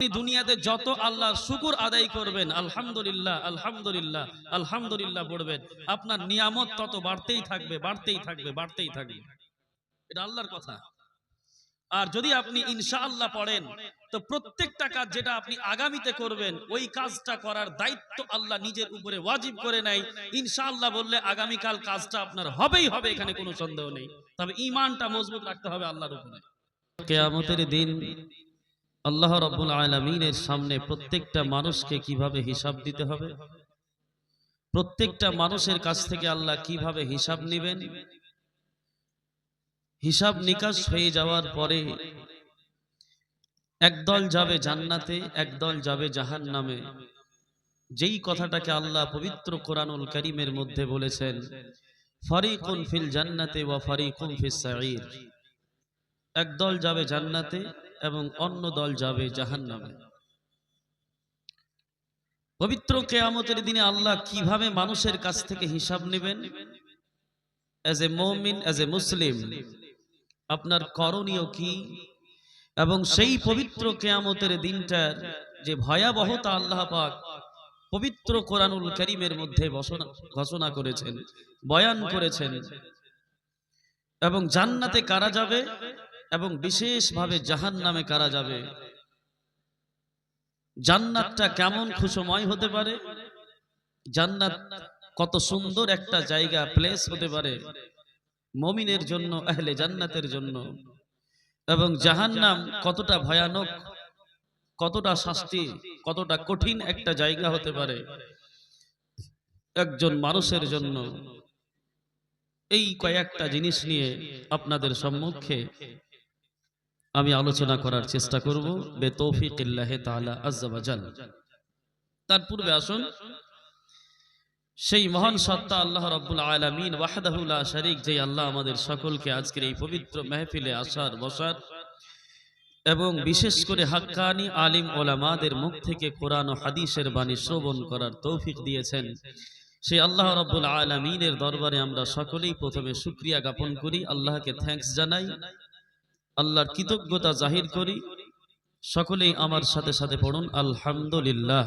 আপনি দুনিয়াতে যত আল্লাহর শুকর আদায় করবেন, আলহামদুলিল্লাহ আলহামদুলিল্লাহ আলহামদুলিল্লাহ পড়বেন, আপনার নিয়ামত তত বাড়তেই থাকবে, বাড়তেই থাকবে, বাড়তেই থাকবে। এটা আল্লাহর কথা। আর যদি আপনি ইনশাআল্লাহ পড়েন, তো প্রত্যেকটা কাজ যেটা আপনি আগামীতে করবেন, ওই কাজটা করার দায়িত্ব আল্লাহ নিজের উপরে ওয়াজিব করে নেয়। ইনশাআল্লাহ বললে আগামীকাল কাজটা আপনার হবেই হবে, এখানে কোনো সন্দেহ নেই। তবে ঈমানটা মজবুত রাখতে হবে আল্লাহর উপরে। কিয়ামতের দিন আল্লাহ রাব্বুল আলামিনের সামনে প্রত্যেকটা মানুষকে কিভাবে হিসাব দিতে হবে, প্রত্যেকটা মানুষের কাছ থেকে আল্লাহ কিভাবে হিসাব নেবেন, হিসাব নিকাশ হয়ে যাওয়ার পরে একদল যাবে জান্নাতে, একদল যাবে জাহান্নামে। যেই কথাটাকে আল্লাহ পবিত্র কোরআনুল কারীমের মধ্যে বলেছেন, ফারিকুন ফিল জান্নাতি ওয়া ফারিকুন ফিস সাঈর, একদল যাবে জান্নাতে এবং অন্য দল যাবে জাহান্নামে। পবিত্র কিয়ামতের দিনে আল্লাহ কিভাবে মানুষের কাছ থেকে হিসাব নেবেন, এজ এ মুমিন, এজ এ মুসলিম আপনার করণীয় কি, এবং সেই পবিত্র কিয়ামতের দিনটার যে ভয়াবহতা আল্লাহ পাক পবিত্র কোরআনুল কারীমের মধ্যে ঘোষণা করেছেন, বয়ান করেছেন, এবং জান্নাতে কারা যাবে এবং বিশেষভাবে জাহান্নামে কারা যাবে, জান্নাতটা কেমন খুশময় হতে পারে, জান্নাত কত সুন্দর একটা জায়গা, প্লেস হতে পারে মুমিনের জন্য, আহলে জান্নাতের জন্য, এবং জাহান্নাম কতটা ভয়ানক, কতটা শাস্তি, কতটা কঠিন একটা জায়গা হতে পারে একজন মানুষের জন্য। এই কয়েকটা জিনিস নিয়ে আপনাদের সম্মুখে আমি আলোচনা করার চেষ্টা করব বেতৌফিকিল্লাহি তাআলা আযজা ওয়া জাল। তার পূর্বে আসুন সেই মহান সত্তা আল্লাহ রাব্বুল আলামিন ওয়াহদাহু লা শারীক, যে আল্লাহ আমাদের সকলকে আজকের এই পবিত্র মাহফিলে আসার বসার এবং বিশেষ করে হাক্কানি আলিম ওলামাদের মুখ থেকে কোরআন ও হাদিসের বাণী শ্রবণ করার তৌফিক দিয়েছেন, সেই আল্লাহ রাব্বুল আলামিনের দরবারে আমরা সকলেই প্রথমে শুকরিয়া জ্ঞাপন করি, আল্লাহকে থ্যাঙ্কস জানাই, আল্লাহর কৃতজ্ঞতা জাহির করি। সকলেই আমার সাথে সাথে পড়ুন আলহামদুলিল্লাহ।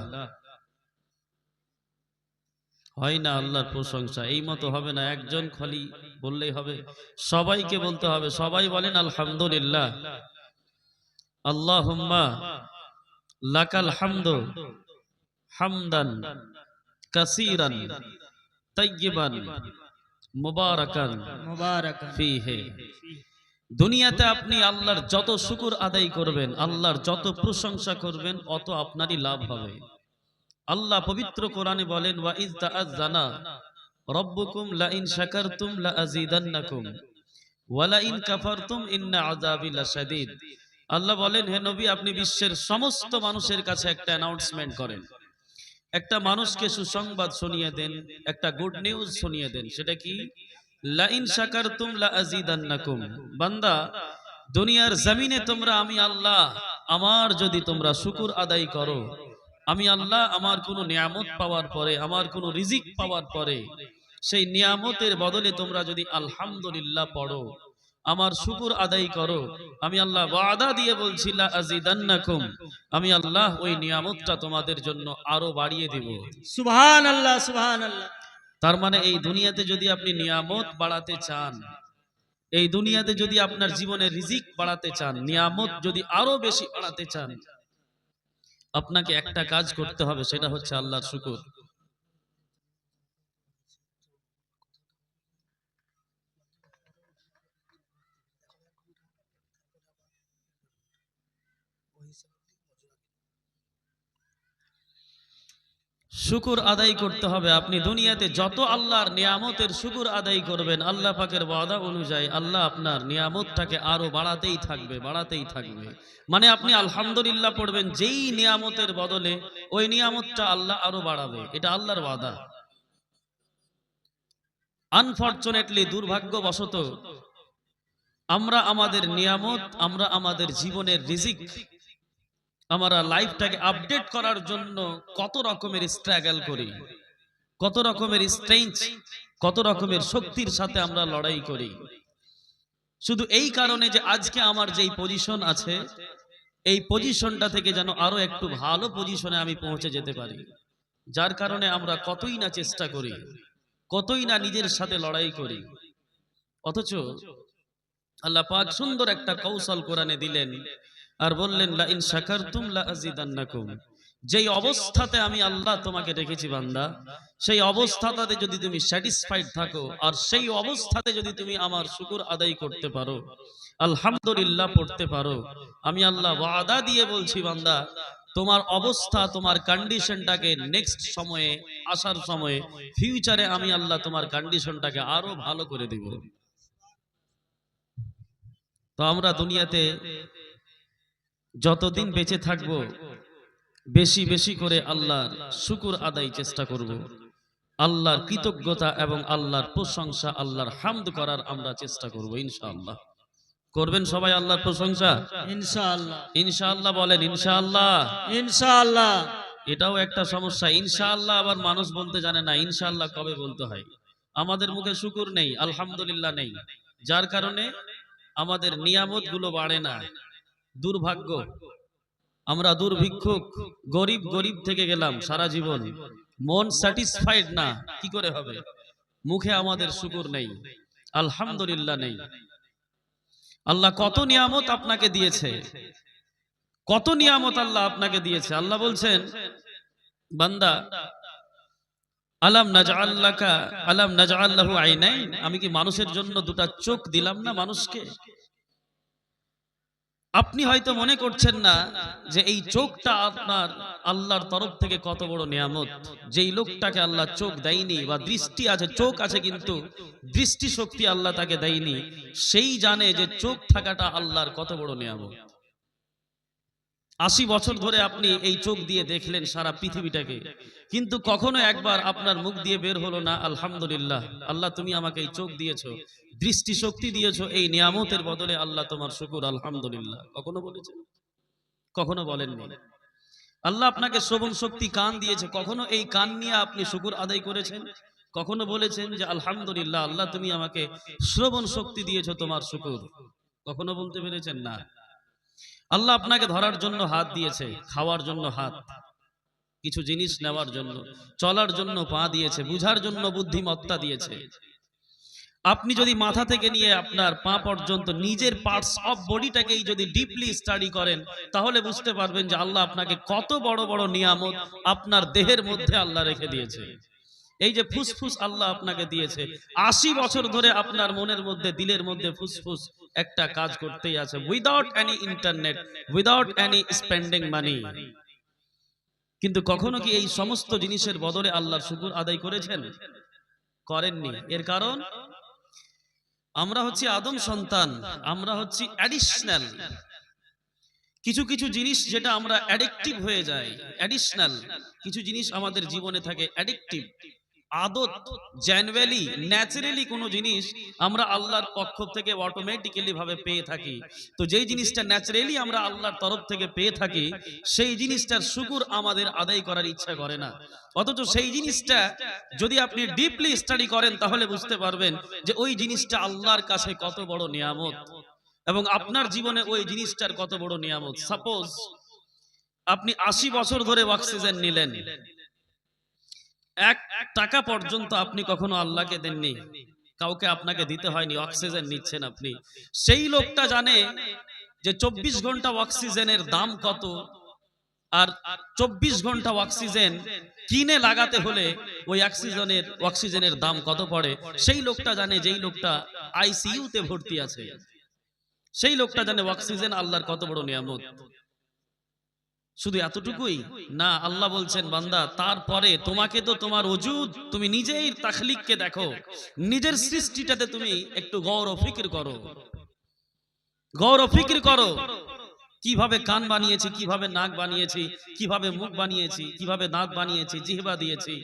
হয় না আল্লাহর প্রশংসা, এই মতো হবে না, একজন খালি বললেই হবে, সবাইকে বলতে হবে। সবাই বলেন আলহামদুলিল্লাহ। আল্লাহুম্মা লাকাল হামদু হামদান কাসীরান তাইয়্যিবান মুবারাকান ফীহি। দুনিয়াতে আপনি আল্লাহর যত শুকর আদায় করবেন, আল্লাহর যত প্রশংসা করবেন, অত আপনারই লাভ হবে। আল্লাহ পবিত্র কোরআনে বলেন, ওয়া ইয তাআযানা রাব্বুকুম লা ইন শাকারতুম লা আযীদান্নাকুম ওয়া লা ইন কাফারতুম ইন্না আযাবি লাশাদীদ। আল্লাহ বলেন, হে নবী, আপনি বিশ্বের সমস্ত মানুষের কাছে একটা অ্যানাউন্সমেন্ট করেন, একটা মানুষকে সুসংবাদ শুনিয়ে দেন, একটা গুড নিউজ শুনিয়ে দেন। সেটা কি? লা ইন শাকারতুম লা আযীদান্নাকুম। বান্দা, দুনিয়ার জমিনে তোমরা আমি আল্লাহ আমার যদি তোমরা শুকর আদায় করো, আমি আল্লাহ আমার কোনো নিয়ামত পাওয়ার পরে, আমার কোনো রিজিক পাওয়ার পরে, সেই নিয়ামতের বদলে তোমরা যদি আলহামদুলিল্লাহ পড়ো, আমার শুকর আদায় করো, আমি আল্লাহ ওয়াদা দিয়ে বলছি লা আযীদান্নাকুম, আমি আল্লাহ ওই নিয়ামতটা তোমাদের জন্য আরো বাড়িয়ে দেব। সুবহানাল্লাহ, সুবহানাল্লাহ। তার মানে এই দুনিয়াতে যদি আপনি নিয়ামত বাড়াতে চান, এই দুনিয়াতে যদি আপনার জীবনে রিজিক বাড়াতে চান, নিয়ামত যদি আরো বেশি বাড়াতে চান, আপনাকে একটা কাজ করতে হবে, সেটা হচ্ছে আল্লাহর শুকর। শুকর আদায় করতে হবে। আপনি দুনিয়াতে যত আল্লাহর নিয়ামতের শুকর আদায় করবেন, আল্লাহ পাকের ওয়াদা অনুযায়ী আল্লাহ আপনার নিয়ামতটাকে আরো বাড়াতেই থাকবে, বাড়াতেই থাকবে। মানে আপনি আলহামদুলিল্লাহ পড়বেন, যেই নিয়ামতের বদলে ওই নিয়ামতটা আল্লাহ আরো বাড়াবে, এটা আল্লাহর ওয়াদা। আনফরচুনেটলি, দুর্ভাগ্যবশত আমরা আমাদের নিয়ামত, আমরা আমাদের জীবনের রিজিক, আমরা লাইফটাকে আপডেট করার জন্য কত রকমের স্ট্রাগল করি, কত রকমের স্ট্রেঞ্জ, কত রকমের শক্তির সাথে আমরা লড়াই করি, শুধু এই কারণে যে আজকে আমার যেই পজিশন আছে, এই পজিশনটা থেকে যেন আরো একটু ভালো পজিশনে আমি পৌঁছে যেতে পারি। যার কারণে আমরা কতই না চেষ্টা করি, কতই না নিজের সাথে লড়াই করি, অথচ আল্লাহ পাক সুন্দর একটা কৌশল কোরআনে দিলেন আর বললেন লা ইন শাকারতুম লা আযীদান্নাকুম। যেই অবস্থাতে আমি আল্লাহ তোমাকে রেখেছি বান্দা, সেই অবস্থাটাতে যদি তুমি স্যাটিসফাইড থাকো আর সেই অবস্থাতে যদি তুমি আমার শুকর আদায় করতে পারো, আলহামদুলিল্লাহ পড়তে পারো, আমি আল্লাহ ওয়াদা দিয়ে বলছি বান্দা, তোমার অবস্থা, তোমার কন্ডিশনটাকে নেক্সট সময়ে, আসার সময়ে, ফিউচারে আমি আল্লাহ তোমার কন্ডিশনটাকে আরো ভালো করে দিব। তো আমরা দুনিয়াতে যতদিন বেঁচে থাকব, বেশি বেশি করে আল্লাহর শুকর আদায় চেষ্টা করব, আল্লাহর কৃতজ্ঞতা এবং আল্লাহর প্রশংসা, আল্লাহর হামদ করার আমরা চেষ্টা করব ইনশাআল্লাহ। করবেন সবাই আল্লাহর প্রশংসা ইনশাআল্লাহ। ইনশাআল্লাহ বলেন ইনশাআল্লাহ। ইনশাআল্লাহ। এটাও একটা সমস্যা, ইনশাআল্লাহ আবার মানুষ বলতে জানে না ইনশাআল্লাহ কবে বলতে হয়। আমাদের মুখে শুকর নেই, আলহামদুলিল্লাহ নেই, যার কারণে আমাদের নিয়ামত গুলো বাড়ে না। দুর্ভাগ্য, আমরা দুর্ভিক্ষুক, গরিব গরিব থেকে গেলাম সারা জীবন, মন স্যাটিসফাইড না, কি করে হবে? মুখে আমাদের শুকর নেই, আলহামদুলিল্লাহ নেই। আল্লাহ কত নিয়ামত আপনাকে দিয়েছে, কত নিয়ামত আল্লাহ আপনাকে দিয়েছে। আল্লাহ বলছেন বান্দা, আলাম নাজআল লাকা আলাম নাজআল লাহু আইনাইন, আমি কি মানুষের জন্য দুটা চোখ দিলাম না মানুষকে? আপনি হয়তো মনে করছেন না যে এই চোখটা আপনার আল্লাহর তরফ থেকে কত বড় নিয়ামত। যেই লোকটাকে আল্লাহ চোখ দেয়নি, বা দৃষ্টি আছে, চোখ আছে কিন্তু দৃষ্টি শক্তি আল্লাহ তাকে দেয়নি, সেই জানে যে চোখ থাকাটা আল্লাহর কত বড় নিয়ামত। 80 বছর ধরে আপনি এই চোখ দিয়ে দেখলেন সারা পৃথিবীটাকে, কিন্তু কখনো একবার আপনার মুখ দিয়ে বের হলো না আলহামদুলিল্লাহ, আল্লাহ তুমি আমাকে এই চোখ দিয়েছো, দৃষ্টি শক্তি দিয়েছো, এই নিয়ামতের বদলে আল্লাহ তোমার শুকর আলহামদুলিল্লাহ। কখনো বলেছেন? কখনো বলেননি। আল্লাহ আপনাকে শ্রবণ শক্তি, কান দিয়েছে, কখনো এই কান নিয়ে আপনি শুকর আদায় করেছেন? কখনো বলেছেন যে আলহামদুলিল্লাহ আল্লাহ তুমি আমাকে শ্রবণ শক্তি দিয়েছো, তোমার শুকর? কখনো বলতে পেরেছেন? না। আল্লাহ আপনাকে ধরার জন্য হাত দিয়েছে, খাওয়ার জন্য হাত, কিছু জিনিস নেওয়ার জন্য, চলার জন্য পা দিয়েছে, বুঝার জন্য বুদ্ধিমত্তা দিয়েছে। আপনি যদি মাথা থেকে নিয়ে আপনার পা পর্যন্ত নিজের পার্টস অফ বডিটাকেই যদি ডিপলি স্টাডি করেন, তাহলে বুঝতে পারবেন যে আল্লাহ আপনাকে কত বড় বড় নিয়ামত আপনার দেহের মধ্যে আল্লাহ রেখে দিয়েছে। এই যে ফুসফুস আল্লাহ আপনাকে দিয়েছে, 80 বছর ধরে আপনার মনের মধ্যে, দিলের মধ্যে ফুসফুস একটা কাজ করতেই আছে, without any internet, without any spending মানি। কিন্তু কখনো কি এই সমস্ত জিনিসের বদলে আল্লাহর শুকর আদায় করেছেন? করেননি। এর কারণ আমরা হচ্ছি আদম সন্তান, আমরা হচ্ছি অ্যাডিশনাল কিছু কিছু জিনিস, যেটা আমরা অ্যাডিকটিভ হয়ে যায়। অ্যাডিশনাল কিছু জিনিস আমাদের জীবনে থাকে, অ্যাডিকটিভ আদত, জেনুইনলি ন্যাচারালি কোনো জিনিস আমরা আল্লাহর পক্ষ থেকে অটোমেটিক্যালি ভাবে পেয়ে থাকি। তো যেই জিনিসটা ন্যাচারালি আমরা আল্লাহর তরফ থেকে পেয়ে থাকি, সেই জিনিসটার শুকর আমাদের আদায় করার ইচ্ছা করে না। অথচ সেই জিনিসটা যদি আপনি ডিপলি স্টাডি করেন, তাহলে বুঝতে পারবেন যে ওই জিনিসটা আল্লাহর কাছে কত বড় নিয়ামত, এবং আপনার জীবনে ওই জিনিসটার কত বড় নিয়ামত। সাপোজ আপনি 80 বছর ধরে অক্সিজেন নিলেন, 1 টাকা পর্যন্ত আপনি কখনো আল্লাহকে দেননি, কাউকে আপনাকে দিতে হয়নি, অক্সিজেন নিচ্ছেন আপনি। সেই লোকটা জানে যে 24 ঘন্টা অক্সিজেনের দাম কত, আর 24 ঘন্টা অক্সিজেন কিনে লাগাতে হলে ওই অক্সিজেনের দাম কত পড়ে। সেই লোকটা জানে, যেই লোকটা আইসিইউ তে ভর্তি আছে, সেই লোকটা জানে অক্সিজেন আল্লাহর কত বড় নিয়ামত। শুধু এতটুকুই না, আল্লাহ বলছেন বান্দা, তারপরে তোমাকে তো তোমার ওজুদ, তুমি নিজেই তাখলিককে দেখো, নিজের সৃষ্টিটাতে তুমি একটু গৌর ফিকির করো, গৌর ফিকির করো। কিভাবে কান বানিয়েছি, কিভাবে নাক বানিয়েছি, কিভাবে মুখ বানিয়েছি, কিভাবে দাঁত বানিয়েছি, জিহ্বা দিয়েছি,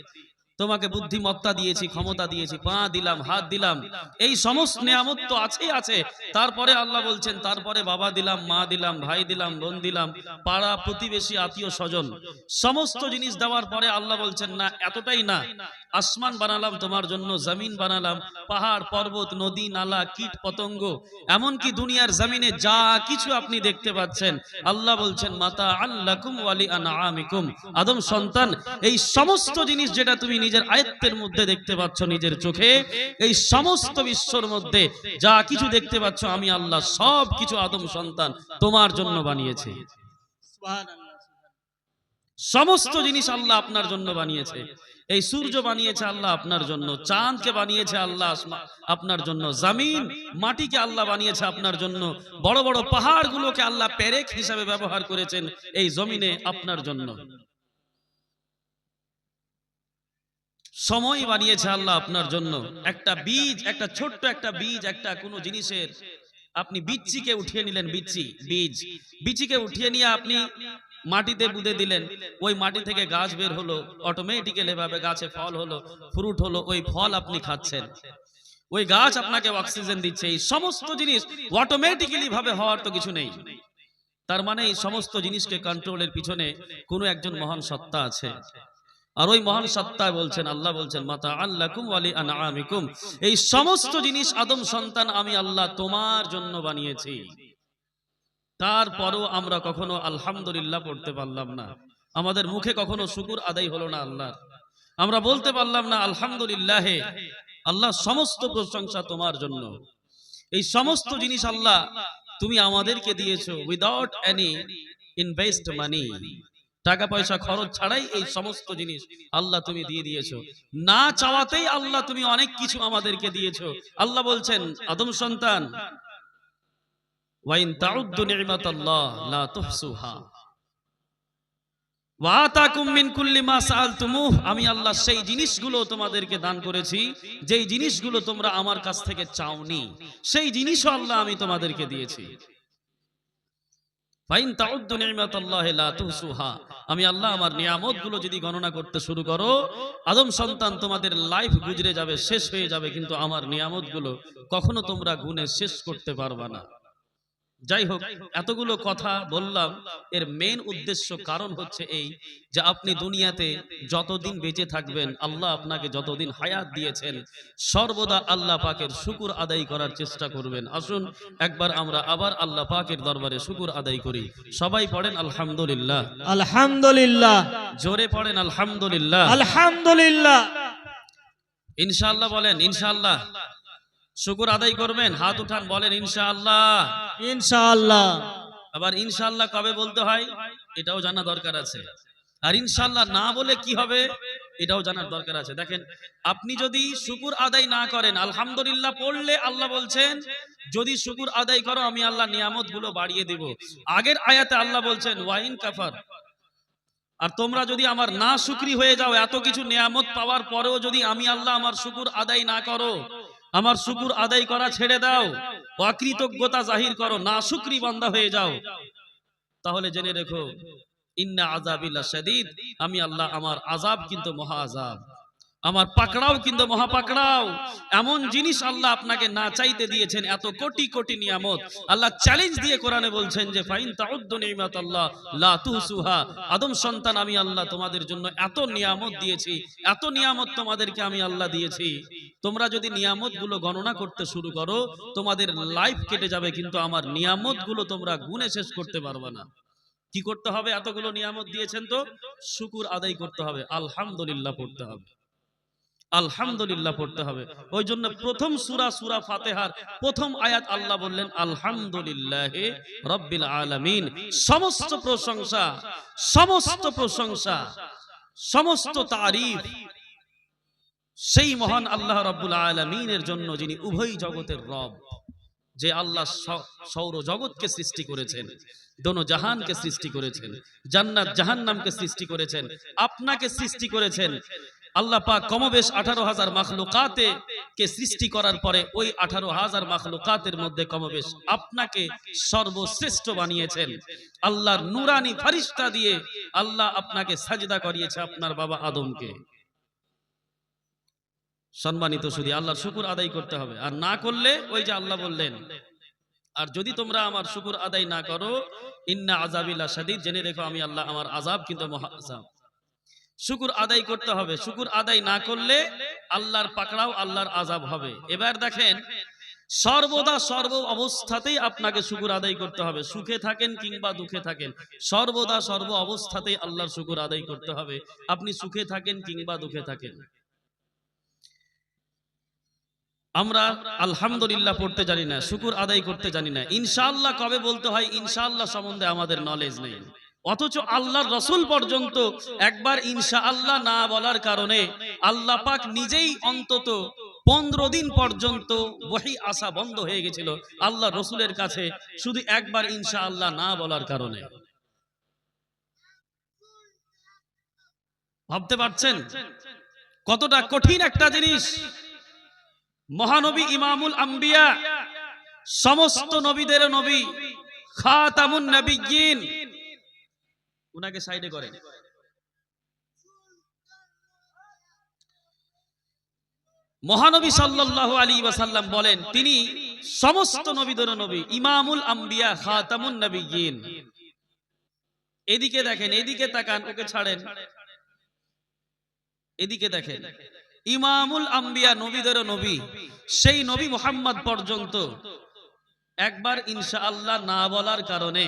তোমাকে বুদ্ধিমত্তা দিয়েছি, ক্ষমতা দিয়েছি, পা দিলাম, হাত দিলাম, এই সমস্ত নিয়ামত তো আছেই আছে। তারপরে আল্লাহ বলছেন, তারপরে বাবা দিলাম, মা দিলাম, ভাই দিলাম, বোন দিলাম, পাড়া প্রতিবেশী, আত্মীয় স্বজন, সমস্ত জিনিস দেওয়ার পরে আল্লাহ বলছেন না, এতটাই না, আসমান বানালাম তোমার জন্য, জমিন বানালাম, পাহাড় পর্বত, নদী নালা, কীট পতঙ্গ, এমনকি দুনিয়ার জমিনে যা কিছু আপনি দেখতে পাচ্ছেন, আল্লাহ বলছেন মাতা আল্লাকুম ওয়ালি আনআমিকুম, আদম সন্তান, এই সমস্ত জিনিস যেটা তুমি নিজের আয়ত্তের মধ্যে দেখতে পাচ্ছ, নিজের চোখে, এই সমস্ত বিশ্বর মধ্যে যা কিছু দেখতে পাচ্ছ, আমি আল্লাহ সব কিছু আদম সন্তান তোমার জন্য বানিয়েছি। সুবহানাল্লাহ। সমস্ত জিনিস আল্লাহ আপনার জন্য বানিয়েছে। এই সূর্য বানিয়েছে আল্লাহ আপনার জন্য, চাঁদকে বানিয়েছে আল্লাহ আপনার জন্য, জমিন মাটিকে আল্লাহ বানিয়েছে আপনার জন্য, বড় বড় পাহাড়গুলোকে আল্লাহ পেরেক হিসাবে ব্যবহার করেছেন এই জমিনে আপনার জন্য। সময় বানিয়েছে আল্লাহ আপনার জন্য। একটা বীজ, একটা ছোট্ট একটা বীজ, একটা কোনো জিনিসের, আপনি বিচিকে উঠিয়ে নিলেন, বিচিকে উঠিয়ে নিয়ে আপনি মাটিতে বুঁদে দিলেন, ওই মাটি থেকে গাছ বের হলো, অটোমেটিক্যালি ভাবে গাছে ফল হলো, ফ্রুট হলো, ওই ফল আপনি খাচ্ছেন, ওই গাছ আপনাকে অক্সিজেন দিচ্ছে। এই সমস্ত জিনিস অটোমেটিক্যালি ভাবে হওয়ার তো কিছু নেই। তার মানে এই সমস্ত জিনিসকে কন্ট্রোলের পিছনে কোনো একজন মহান সত্তা আছে। আর ওই মহান সত্তা বলছেন, আল্লাহ বলছেন মাতা আল্লাকুম ওয়ালি আনআমিকুম, এই সমস্ত জিনিস আদম সন্তান আমি আল্লাহ তোমার জন্য বানিয়েছি। তারপরও আমরা কখনো আলহামদুলিল্লাহ পড়তে পারলাম না, আমাদের মুখে কখনো শুকর আদায় হলো না আল্লাহর, আমরা বলতে পারলাম না আলহামদুলিল্লাহ, আল্লাহ সমস্ত প্রশংসা তোমার জন্য। এই সমস্ত জিনিস আল্লাহ তুমি আমাদেরকে দিয়েছো উইদাউট এনি ইনভেস্ট মানি, টাকা পয়সা খরচ ছাড়াই এই সমস্ত জিনিস আল্লাহ তুমি দিয়ে দিয়েছো, না চাওয়াতেই আল্লাহ তুমি অনেক কিছু আমাদেরকে দিয়েছো। আল্লাহ বলছেন আদম সন্তান, ওয়াইন তাউদ্দু নি'মাতাল্লাহ লা তুহসুহা ওয়া আতাকুম মিন কুল্লি মা সাআলতুমুহ, আমি আল্লাহ সেই জিনিসগুলো তোমাদেরকে দান করেছি যেই জিনিসগুলো তোমরা আমার কাছ থেকে চাওনি, সেই জিনিসও আল্লাহ আমি তোমাদেরকে দিয়েছি। ফাইন তাউদ্দু নি'মাতাল্লাহি লা তুহসুহা, আমি আল্লাহ আমার নিয়ামতগুলো যদি গণনা করতে শুরু করো, আদম সন্তান তোমাদের লাইফ গুজরে যাবে, শেষ হয়ে যাবে, কিন্তু আমার নিয়ামতগুলো কখনো তোমরা গুণে শেষ করতে পারবা না। যাই হোক, এতগুলো কথা বললাম, এর মেন উদ্দেশ্য কারণ হচ্ছে এই যে আপনি দুনিয়াতে যতদিন বেঁচে থাকবেন, আল্লাহ আপনাকে যতদিন হায়াত দিয়েছেন, সর্বদা আল্লাহ পাকের শুকর আদায় করার চেষ্টা করবেন। আসুন একবার আমরা আবার আল্লাহ পাকের দরবারে শুকর আদায় করি। সবাই পড়েন আলহামদুলিল্লাহ, আলহামদুলিল্লাহ, জোরে পড়েন আলহামদুলিল্লাহ, আলহামদুলিল্লাহ, ইনশাআল্লাহ বলেন ইনশাআল্লাহ। শুকর আদায় করবেন, হাত উঠান, বলেন ইনশাআল্লাহ। ইনশাআল্লাহ। আবার ইনশাআল্লাহ কবে বলতে হয় এটাও জানা দরকার আছে, আর ইনশাআল্লাহ না বলে কি হবে এটাও জানার দরকার আছে। দেখেন, আপনি যদি শুকর আদায় না করেন, আলহামদুলিল্লাহ পড়লে আল্লাহ বলছেন যদি শুকর আদায় করো আমি আল্লাহ নিয়ামত গুলো বাড়িয়ে দেব। আগের আয়াতে আল্লাহ বলছেন ওয়াইন কাফার, আর তোমরা যদি আমার না শুকরি হয়ে যাও, এত কিছু নিয়ামত পাওয়ার পরেও যদি আমি আল্লাহ আমার শুকর আদায় না করো, আমার শুকর আদায় করা ছেড়ে দাও, অকৃতজ্ঞতা জাহির করো, না শুকরি বান্দা হয়ে যাও, তাহলে জেনে রেখো ইন্না আযাবি লাশাদীদ, আমি আল্লাহ আমার আযাব কিন্তু মহা আযাব, আমার পাকড়াও কিন্তু মহা পাকড়াও। এমন জিনিস আল্লাহ আপনাকে না চাইতে দিয়েছেন, এত কোটি কোটি নিয়ামত আল্লাহ চ্যালেঞ্জ দিয়ে কোরআনে বলছেন যে ফাইন তাউদ্দু নি'মাতাল্লাহ লা তুহসুহা, আদম সন্তান আমি আল্লাহ তোমাদের জন্য এত নিয়ামত দিয়েছি, এত নিয়ামত তোমাদেরকে আমি আল্লাহ দিয়েছি, তোমরা যদি নিয়ামত গুলো গণনা করতে শুরু করো তোমাদের লাইফ কেটে যাবে, কিন্তু আমার নিয়ামত গুলো তোমরা গুণে শেষ করতে পারবে না। কি করতে হবে? এতগুলো নিয়ামত দিয়েছেন তো শুকর আদায় করতে হবে, আলহামদুলিল্লাহ পড়তে হবে, আলহামদুলিল্লাহ পড়তে হবে। ওই জন্য প্রথম সূরা ফাতিহার প্রথম আয়াত আল্লাহ বললেন আলহামদুলিল্লাহি রাব্বিল আলামিন, সমস্ত প্রশংসা, সমস্ত প্রশংসা, সমস্ত তারিফ সেই মহান আল্লাহ রাব্বুল আলামিনের জন্য, যিনি উভয় জগতের রব, যে আল্লাহ সৌর জগৎকে সৃষ্টি করেছেন, দোনো জাহানকে সৃষ্টি করেছেন, জান্নাত জাহান্নামকে সৃষ্টি করেছেন, আপনাকে সৃষ্টি করেছেন। আল্লাহ পাক কমবেশ 18,000 মাখলুকাতে কে সৃষ্টি করার পরে ওই 18,000 মাখলুকাতের মধ্যে কমবেশ আপনাকে সর্বশ্রেষ্ঠ বানিয়েছেন। আল্লাহর নূরানি ফারিস্তা দিয়ে আল্লাহ আপনাকে সাজদা করিয়েছে আপনার বাবা আদমকে। সম্মানিত শুধু আল্লাহর শুকুর আদায় করতে হবে, আর না করলে ওই যে আল্লাহ বললেন, আর যদি তোমরা আমার শুকুর আদায় না করো, ইন্না আযাবিলা শাদীদ, জেনে রেখো আমি আল্লাহ, আমার আযাব কিন্তু মহা আযাব। শুকুর আদায় করতে হবে, শুকুর আদায় না করলে আল্লাহর পাকড়াও, আল্লাহর আযাব হবে। এবার দেখেন, সর্বদা সর্ব অবস্থাতেই আপনাকে শুকুর আদায় করতে হবে, সুখে থাকেন কিংবা দুঃখে থাকেন, সর্বদা সর্ব অবস্থাতেই আল্লাহর শুকুর আদায় করতে হবে, আপনি সুখে থাকেন কিংবা দুঃখে থাকেন। আমরা আলহামদুলিল্লাহ পড়তে জানি না, শুকুর আদায় করতে জানি না, ইনশাআল্লাহ কবে বলতে হয় ইনশাআল্লাহ সম্বন্ধে আমাদের নলেজ নেই। অথচ আল্লাহর রাসূল পর্যন্ত একবার ইনশাআল্লাহ না বলার কারণে আল্লাহ পাক নিজেই অন্তত 15 দিন পর্যন্ত ওহী আসা বন্ধ হয়ে গেছিল আল্লাহর রাসূলের কাছে, শুধু একবার ইনশাআল্লাহ না বলার কারণে। ভাবতে পারছেন কতটা কঠিন একটা জিনিস। মহানবী ইমামুল আম্বিয়া, সমস্ত নবীদের নবী, খাতামুন নবিয়্যিন, উনাকে সাইডে করেন। মহানবী সাল্লাল্লাহু আলাইহি ওয়াসাল্লাম বলেন তিনি সমস্ত নবীদের নবী, ইমামুল আম্বিয়া, খাতামুন নবিয়্যিন। এদিকে দেখেন, এদিকে তাকান, ওকে ছাড়েন, এদিকে দেখেন, ইমামুল আম্বিয়া, নবীদের নবী, সেই নবী মুহাম্মদ পর্যন্ত একবার ইনশাআল্লাহ না বলার কারণে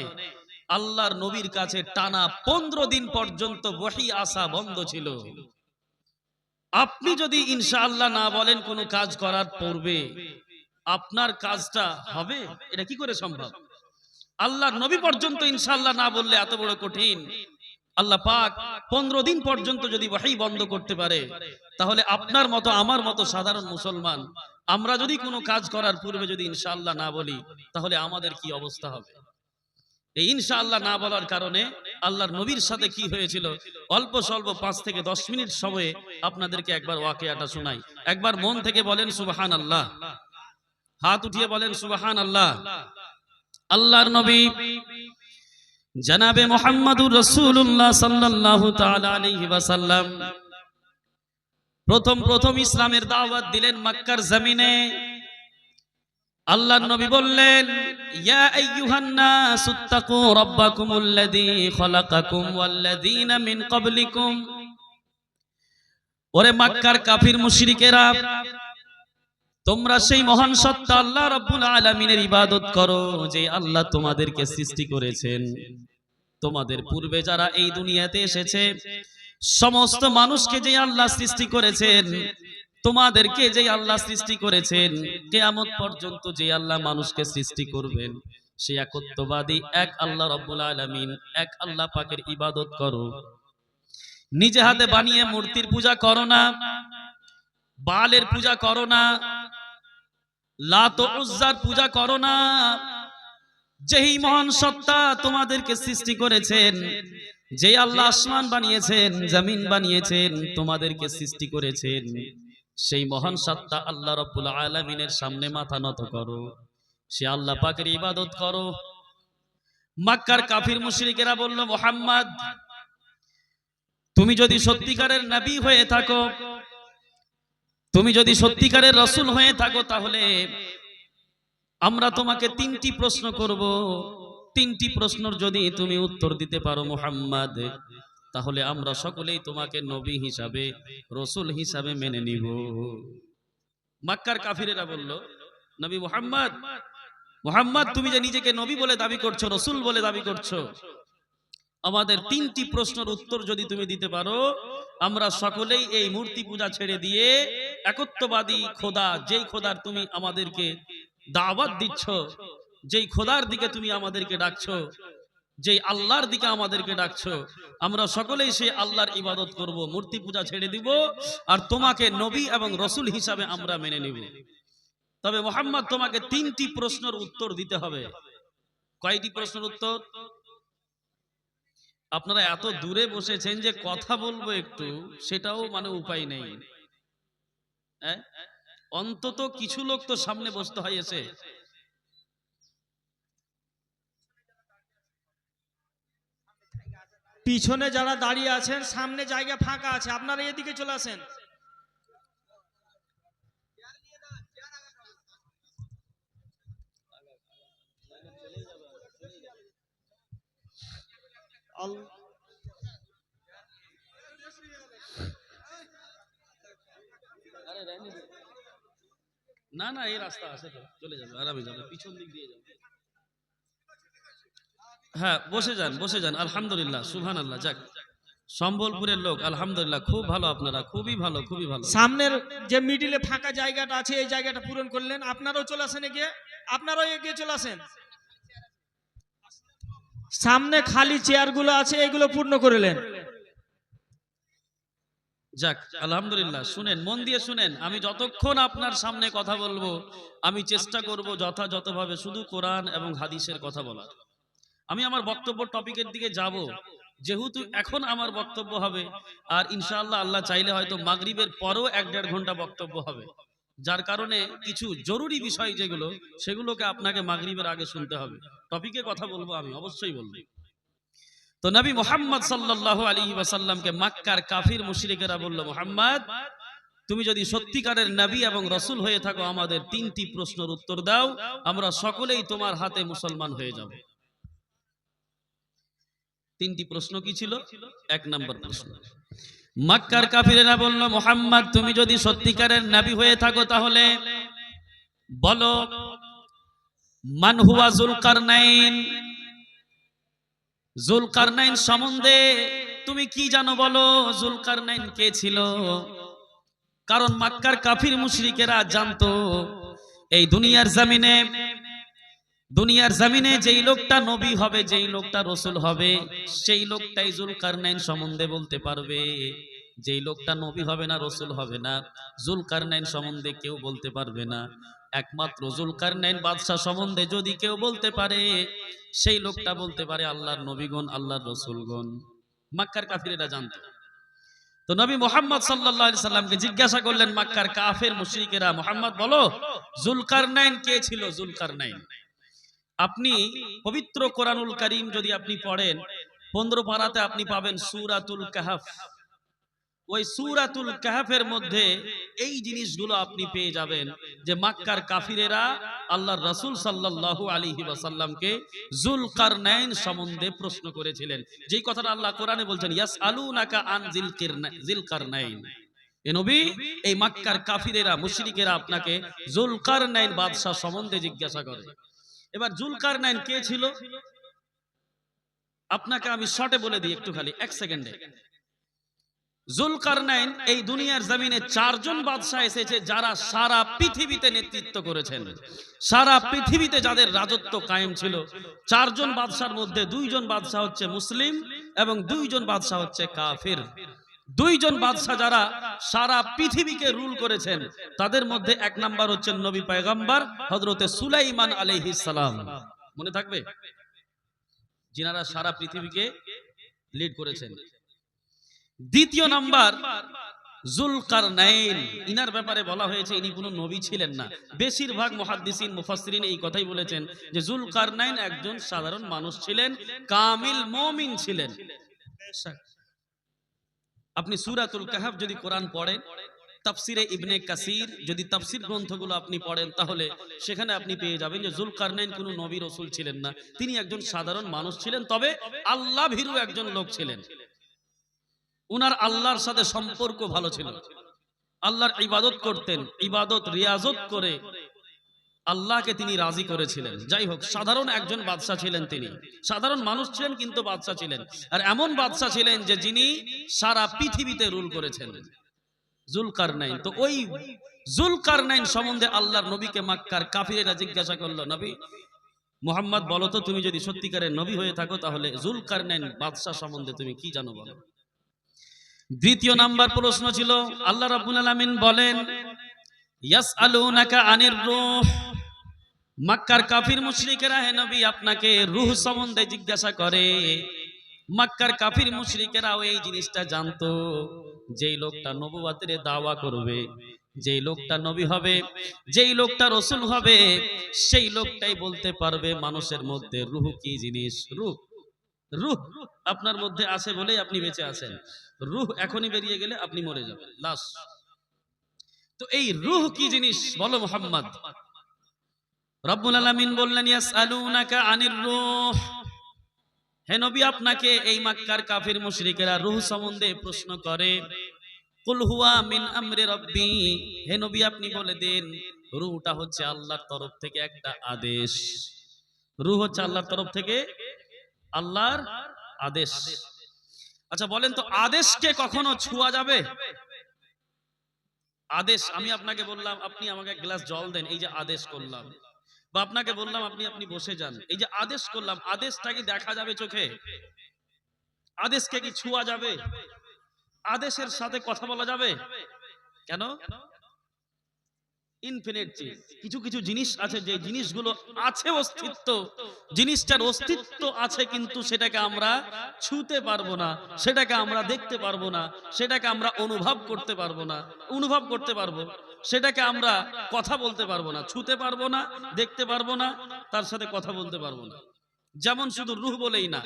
আল্লাহর নবীর কাছে টানা 15 দিন পর্যন্ত ওহী আসা বন্ধ ছিল। আপনি যদি ইনশাআল্লাহ না বলেন কোনো কাজ করার পূর্বে, আপনার কাজটা হবে? এটা কি করে সম্ভব? আল্লাহর নবী পর্যন্ত ইনশাআল্লাহ না বললে এত বড় কঠিন, আল্লাহ পাক 15 দিন পর্যন্ত যদি ওহী বন্ধ করতে পারে, তাহলে আপনার মতো আমার মতো সাধারণ মুসলমান আমরা যদি কোনো কাজ করার পূর্বে যদি ইনশাআল্লাহ না বলি, তাহলে আমাদের কি অবস্থা হবে? এই ইনশাআল্লাহ না বলার কারণে আল্লাহর নবীর সাথে কি হয়েছিল, অল্প স্বল্প 5 থেকে 10 মিনিট সময়ে আপনাদেরকে একবার ওয়াকিয়াটা শোনাই। একবার মন থেকে বলেন সুবহানাল্লাহ, হাত উঠিয়ে বলেন সুবহানাল্লাহ। আল্লাহর নবী জনাবে মুহাম্মদুর রাসূলুল্লাহ সাল্লাল্লাহু তাআলা আলাইহি ওয়াসাল্লাম প্রথম ইসলামের দাওয়াত দিলেন মক্কার জমিনে। আল্লাহর নবী বললেন, ইয়া আইয়ুহান নাসুত্তাকু রাব্বাকুমুল্লাযী খালাকাকুম ওয়াল্লাযীনা মিন ক্বাবলিকুম। ওরে মক্কার কাফির মুশরিকেরা, তোমরা সেই মহান সত্তা আল্লাহ রাব্বুল আলামিনের ইবাদত করো, যে আল্লাহ তোমাদেরকে সৃষ্টি করেছেন। তোমাদের পূর্বে যারা এই দুনিয়াতে এসেছে সমস্ত মানুষকে যে আল্লাহ সৃষ্টি করেছেন, তোমাদেরকে যে আল্লাহ সৃষ্টি করেছেন, কিয়ামত পর্যন্ত যে আল্লাহ মানুষকে সৃষ্টি করবেন, সেই একত্ববাদী এক আল্লাহ রাব্বুল আলামিন, এক আল্লাহ পাকের ইবাদত করো। নিজে হাতে বানিয়ে মূর্তির পূজা করো না, বালের পূজা করো না, লাত ও উজ্জার পূজা করো না। যেই মহান সত্তা তোমাদেরকে সৃষ্টি করেছেন, যে আল্লাহ আসমান বানিয়েছেন, জমিন বানিয়েছেন, তোমাদেরকে সৃষ্টি করেছেন, সেই মহান সত্তা আল্লাহ রাব্বুল আলামিনের সামনে মাথা নত করো, সে আল্লাহ পাকের ইবাদত করো। মক্কার কাফির মুশরিকেরা বলল, মুহাম্মদ, তুমি যদি সত্যিকারের নবী হয়ে থাকো, তুমি যদি সত্যিকারের রাসূল হয়ে থাকো, তাহলে আমরা তোমাকে 3টি প্রশ্ন করব। 3টি প্রশ্নের যদি তুমি উত্তর দিতে পারো মুহাম্মদ, তাহলে আমরা সকলেই তোমাকে নবী হিসাবে, রাসূল হিসাবে মেনে নিব। মক্কার কাফিরেরা বলল, নবী মুহাম্মদ, মুহাম্মদ তুমি যে নিজেকে নবী বলে দাবি করছো, রাসূল বলে দাবি করছো, আমাদের 3টি প্রশ্নের উত্তর যদি তুমি দিতে পারো, আমরা সকলেই এই মূর্তি পূজা ছেড়ে দিয়ে একত্ববাদী খোদা, যেই খোদার তুমি আমাদেরকে দাওয়াত দিচ্ছ, যেই খোদার দিকে তুমি আমাদেরকে ডাকছো, যেই আল্লাহর দিকে আমাদেরকে ডাকছো, আমরা সকলেই সেই আল্লাহর ইবাদত করব, মূর্তি পূজা ছেড়ে দিব, আর তোমাকে নবী এবং রাসূল হিসাবে আমরা মেনে নিব। তবে মুহাম্মদ, তোমাকে 3টি প্রশ্নের উত্তর দিতে হবে। কয়টি প্রশ্নের উত্তর? আপনারা এত দূরে বসেছেন যে কথা বলবো একটু, সেটাও মানে উপায় নেই। অন্তত কিছু লোক তো সামনে বসতে হয় এসে। পিছনে যারা দাঁড়িয়ে আছেন, সামনে জায়গা ফাঁকা আছে, আপনারা এদিকে চলে আসেন। আল- না না, এই রাস্তা আছে তো, চলে যাবে, আরামে যাবে, পিছন দিক দিয়ে যাবে। হ্যাঁ, বসে যান, বসে যান। আলহামদুলিল্লাহ, সুবহানাল্লাহ। যাক, সম্বলপুরের লোক, আলহামদুলিল্লাহ, খুব ভালো, আপনারা খুবই ভালো, খুবই ভালো। সামনের যে মিডিলে ফাঁকা জায়গাটা আছে এই জায়গাটা পূরণ করলেন। আপনারাও চলে আসেন এগিয়ে, আপনারাও এগিয়ে চলে আসেন। সামনে খালি চেয়ারগুলো আছে এগুলো পূর্ণ করলেন। যাক, আলহামদুলিল্লাহ। শুনেন, মন দিয়ে শুনেন, আমি যতক্ষণ আপনার সামনে কথা বলবো আমি চেষ্টা করব যথাযথভাবে শুধু কোরআন এবং হাদিসের কথা বলার। আমি আমার বক্তব্য টপিকের দিকে যাব, যেহেতু এখন আমার বক্তব্য হবে, আর ইনশাআল্লাহ আল্লাহ চাইলে হয়তো মাগরিবের পরেও 1-1.5 ঘন্টা বক্তব্য হবে, যার কারণে কিছু জরুরি বিষয় যেগুলো, সেগুলোকে আপনাকে মাগরিবের আগে শুনতে হবে। টপিকে কথা বলবো, আমি অবশ্যই বলবো। তো নবী মুহাম্মদ সাল্লাল্লাহু আলাইহি ওয়াসাল্লামকে মক্কার কাফির মুশরিকেরা বলল, মুহাম্মদ, তুমি যদি সত্যিকারের নবী এবং রাসূল হয়ে থাকো আমাদের 3টি প্রশ্নের উত্তর দাও, আমরা সকলেই তোমার হাতে মুসলমান হয়ে যাব। 3টি প্রশ্ন কি ছিল? 1 নম্বর প্রশ্ন, মক্কার কাফিরেরা বলল, মুহাম্মদ, তুমি যদি সত্যিকারের নবী হয়ে থাকো তাহলে বলো, মান হুয়া যুলকারনাইন, যুলকারনাইন সম্বন্ধে তুমি কি জানো বলো, যুলকারনাইন কে ছিল? কারণ মক্কার কাফির মুশরিকেরা জানতো এই দুনিয়ার জমিনে যেই লোকটা নবী হবে, যেই লোকটা রাসূল হবে, সেই লোকটাই যুলকারনাইন সম্বন্ধে বলতে পারবে। যেই লোকটা নবী হবে না, রাসূল হবে না, যুলকারনাইন সম্বন্ধে কেউ বলতে পারবে না। একমাত্র যুলকারনাইন বাদশা সম্বন্ধে যদি কেউ বলতে পারে, সেই লোকটা বলতে পারে আল্লাহর নবীগণ, আল্লাহর রাসূলগণ। মক্কার কাফিরেরা জানতো। তো নবী মুহাম্মদ সাল্লাল্লাহু আলাইহি সাল্লামকে জিজ্ঞাসা করলেন মক্কার কাফের মুশরিকেরা, মুহাম্মদ বলো, যুলকারনাইন কে ছিল? যুলকারনাইন, আপনি পবিত্র কোরআনুল কারীম যদি আপনি পড়েন, 15 পারাতে আপনি পাবেন সূরাতুল কাহফ। ওই সূরাতুল কাহফের মধ্যে এই জিনিসগুলো আপনি পেয়ে যাবেন যে মক্কার কাফিরেরা আল্লাহর রাসূল সাল্লাল্লাহু আলাইহি ওয়াসাল্লামকে যুলকারনাইন সম্বন্ধে প্রশ্ন করেছিলেন। যেই কথাটা আল্লাহ কোরআনে বলছেন, ইয়াসআলুনাকা আন যিলকারনাইন, এ নবী, এই মক্কার কাফিরেরা মুশরিকেরা আপনাকে যুলকারনাইন বাদশা সম্বন্ধে জিজ্ঞাসা করে। এবার যুলকারনাইন কে ছিল আপনাকে আমি শর্টে বলে দিই, একটু খালি 1 সেকেন্ডে। যুলকারনাইন, এই দুনিয়ার জমিনে 4 জন বাদশা এসেছে যারা সারা পৃথিবীতে নেতৃত্ব করেছেন। সারা পৃথিবীতে যাদের রাজত্ব কায়েম ছিল, 4 জন বাদশার মধ্যে 2 জন বাদশা হচ্ছে মুসলিম এবং 2 জন বাদশা হচ্ছে কাফির। 2 জন বাদশা যারা সারা পৃথিবীকে রুল করেছেন, তাদের মধ্যে 1 নাম্বার হচ্ছেন নবী পয়গম্বর হযরতে সুলাইমান আলাইহিস সালাম। মনে থাকবে, যিনারা সারা পৃথিবীকে লিড করেছেন। দ্বিতীয় নাম্বার যুলকারনাইন, ইনার ব্যাপারে বলা হয়েছে ইনি কোনো নবী ছিলেন না। বেশিরভাগ মুহাদ্দিসিন মুফাসসিরিন এই কথাই বলেছেন যে যুলকারনাইন একজন সাধারণ মানুষ ছিলেন, কামিল মুমিন ছিলেন। আপনি সূরাতুল কাহফ যদি কোরআন পড়েন, তাফসিরে ইবনে কাসির যদি তাফসির গ্রন্থগুলো আপনি পড়েন, তাহলে সেখানে আপনি পেয়ে যাবেন যে যুলকারনাইন কোনো নবী রাসূল ছিলেন না, তিনি একজন সাধারণ মানুষ ছিলেন। তবে আল্লাহ ভীরু একজন লোক ছিলেন। উনার আল্লাহর সাথে সম্পর্ক ভালো ছিল, আল্লাহর ইবাদত করতেন, ইবাদত রিয়াজত করে আল্লাহকে তিনি রাজি করেছিলেন। যাই হোক, সাধারণ একজন বাদশা ছিলেন, তিনি সাধারণ মানুষ ছিলেন কিন্তু বাদশা ছিলেন। আর এমন বাদশা ছিলেন যে যিনি সারা পৃথিবীতে রুল করেছেন, যুলকারনাইন। তো ওই যুলকারনাইন সম্বন্ধে আল্লাহর নবীকে মক্কার কাফিরেরা জিজ্ঞাসা করলো, নবী মুহাম্মদ, বলো তো, তুমি যদি সত্যিকারের নবী হয়ে থাকো তাহলে যুলকারনাইন বাদশা সম্বন্ধে তুমি কি জানো বলো। দ্বিতীয় নাম্বার প্রশ্ন ছিল, আল্লাহ রাব্বুল আলামিন বলেন, ইয়াসআলুনাকা আনির রূহ, মক্কার কাফির মুশরিকেরা হে নবী আপনাকে রূহ সম্বন্ধে জিজ্ঞাসা করে। মক্কার কাফির মুশরিকেরাও এই জিনিসটা জানতো, যেই লোকটা নবুয়তের দাওয়া করবে, যেই লোকটা নবী হবে, যেই লোকটা রাসূল হবে, সেই লোকটাই বলতে পারবে মানুষের মধ্যে রূহ কি জিনিস। রূহ আপনার মধ্যে আছে বলেই আপনি বেঁচে আছেন, রূহ এখনই বেরিয়ে গেলে আপনি মরে যাবেন, লাশ। তো এই রূহ কি জিনিস বলো মুহাম্মদ। রব্বুল আলামিন বললেন, ইয়াসআলুনাকা আনির রূহ, হে নবী, আপনাকে এই মক্কার কাফির মুশরিকেরা রূহ সম্বন্ধে প্রশ্ন করে। কুল হুয়া মিন আমরি রাব্বি, হে নবী আপনি বলে দিন রূহটা হচ্ছে আল্লাহর তরফ থেকে একটা আদেশ। রূহ হচ্ছে আল্লাহর তরফ থেকে আল্লাহর আদেশ। আচ্ছা বলেন তো, আদেশকে কখনো ছোঁয়া যাবে? আদেশ, আমি আপনাকে বললাম আপনি আমাকে এক গ্লাস জল দেন, এই যে আদেশ করলাম, বা আপনাকে বললাম আপনি আপনি বসে যান, এই যে আদেশ করলাম, আদেশটা কি দেখা যাবে চোখে? আদেশকে কি ছোঁয়া যাবে? আদেশের সাথে কথা বলা যাবে? কেন? ইনফিনিট চিজ, কিছু কিছু জিনিস আছে যে জিনিসগুলো আছে অস্তিত্ব, জিনিসটার অস্তিত্ব আছে কিন্তু সেটাকে আমরা ছুঁতে পারবো না, সেটাকে আমরা দেখতে পারবো না, সেটাকে আমরা অনুভব করতে পারবো না, অনুভব করতে পারবো, সেটাকে আমরা কথা বলতে পারবো না, ছুঁতে পারবো না, দেখতে পারবো না, তার সাথে কথা বলতে পারবো না। যেমন শুধু রূহ বলেই না,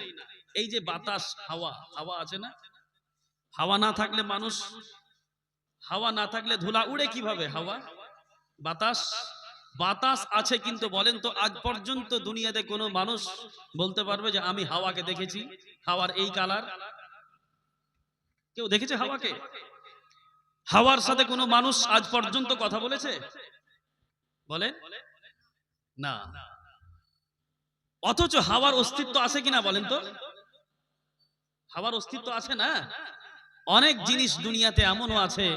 এই যে বাতাস, হাওয়া, হাওয়া আছে না? হাওয়া না থাকলে মানুষ, হাওয়া না থাকলে ধুলা উড়ে কিভাবে? হাওয়া, বাতাস, বাতাস আছে কিন্তু বলেন তো আজ পর্যন্ত দুনিয়াতে কোনো মানুষ বলতে পারবে যে আমি হাওয়াকে দেখেছি, হাওয়ার এই কালার? কেউ দেখেছে হাওয়াকে? হাওয়ার সাথে কোনো মানুষ আজ পর্যন্ত কথা বলেছে? বলেন না। অথচ হাওয়ার অস্তিত্ব আছে কিনা বলেন তো? হাওয়ার অস্তিত্ব আছে না? অনেক জিনিস দুনিয়াতে এমনও আছে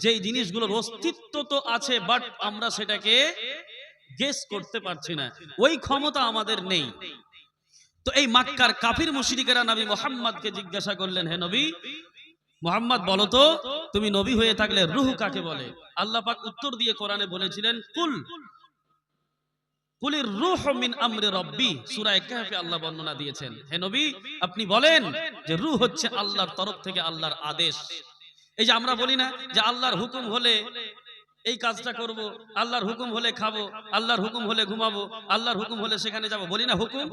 যেই জিনিসগুলোর অস্তিত্ব তো আছে, বাট আমরা সেটাকে গেস করতে পারছি না, ওই ক্ষমতা আমাদের নেই। তো এই মক্কার কাফির মুশরিকেরা নবী মুহাম্মদকে জিজ্ঞাসা করলেন, হে নবী মুহাম্মদ বলো তো, তুমি নবী হয়ে থাকলে রূহ কাকে বলে? আল্লাহ পাক উত্তর দিয়ে কোরআনে বলেছিলেন, কুলির রূহ মিন আমরি রাব্বি, সূরা কাহফে আল্লাহ বর্ণনা দিয়েছেন, হে নবী আপনি বলেন যে রূহ হচ্ছে আল্লাহর তরফ থেকে আল্লাহর আদেশ। এই যে আমরা বলি না যে আল্লাহর হুকুম হলে এই কাজটা করব, আল্লাহর হুকুম হলে খাবো, আল্লাহর হুকুম হলে ঘুমাবো, আল্লাহর হুকুম হলে সেখানে যাব, বলি না হুকুম?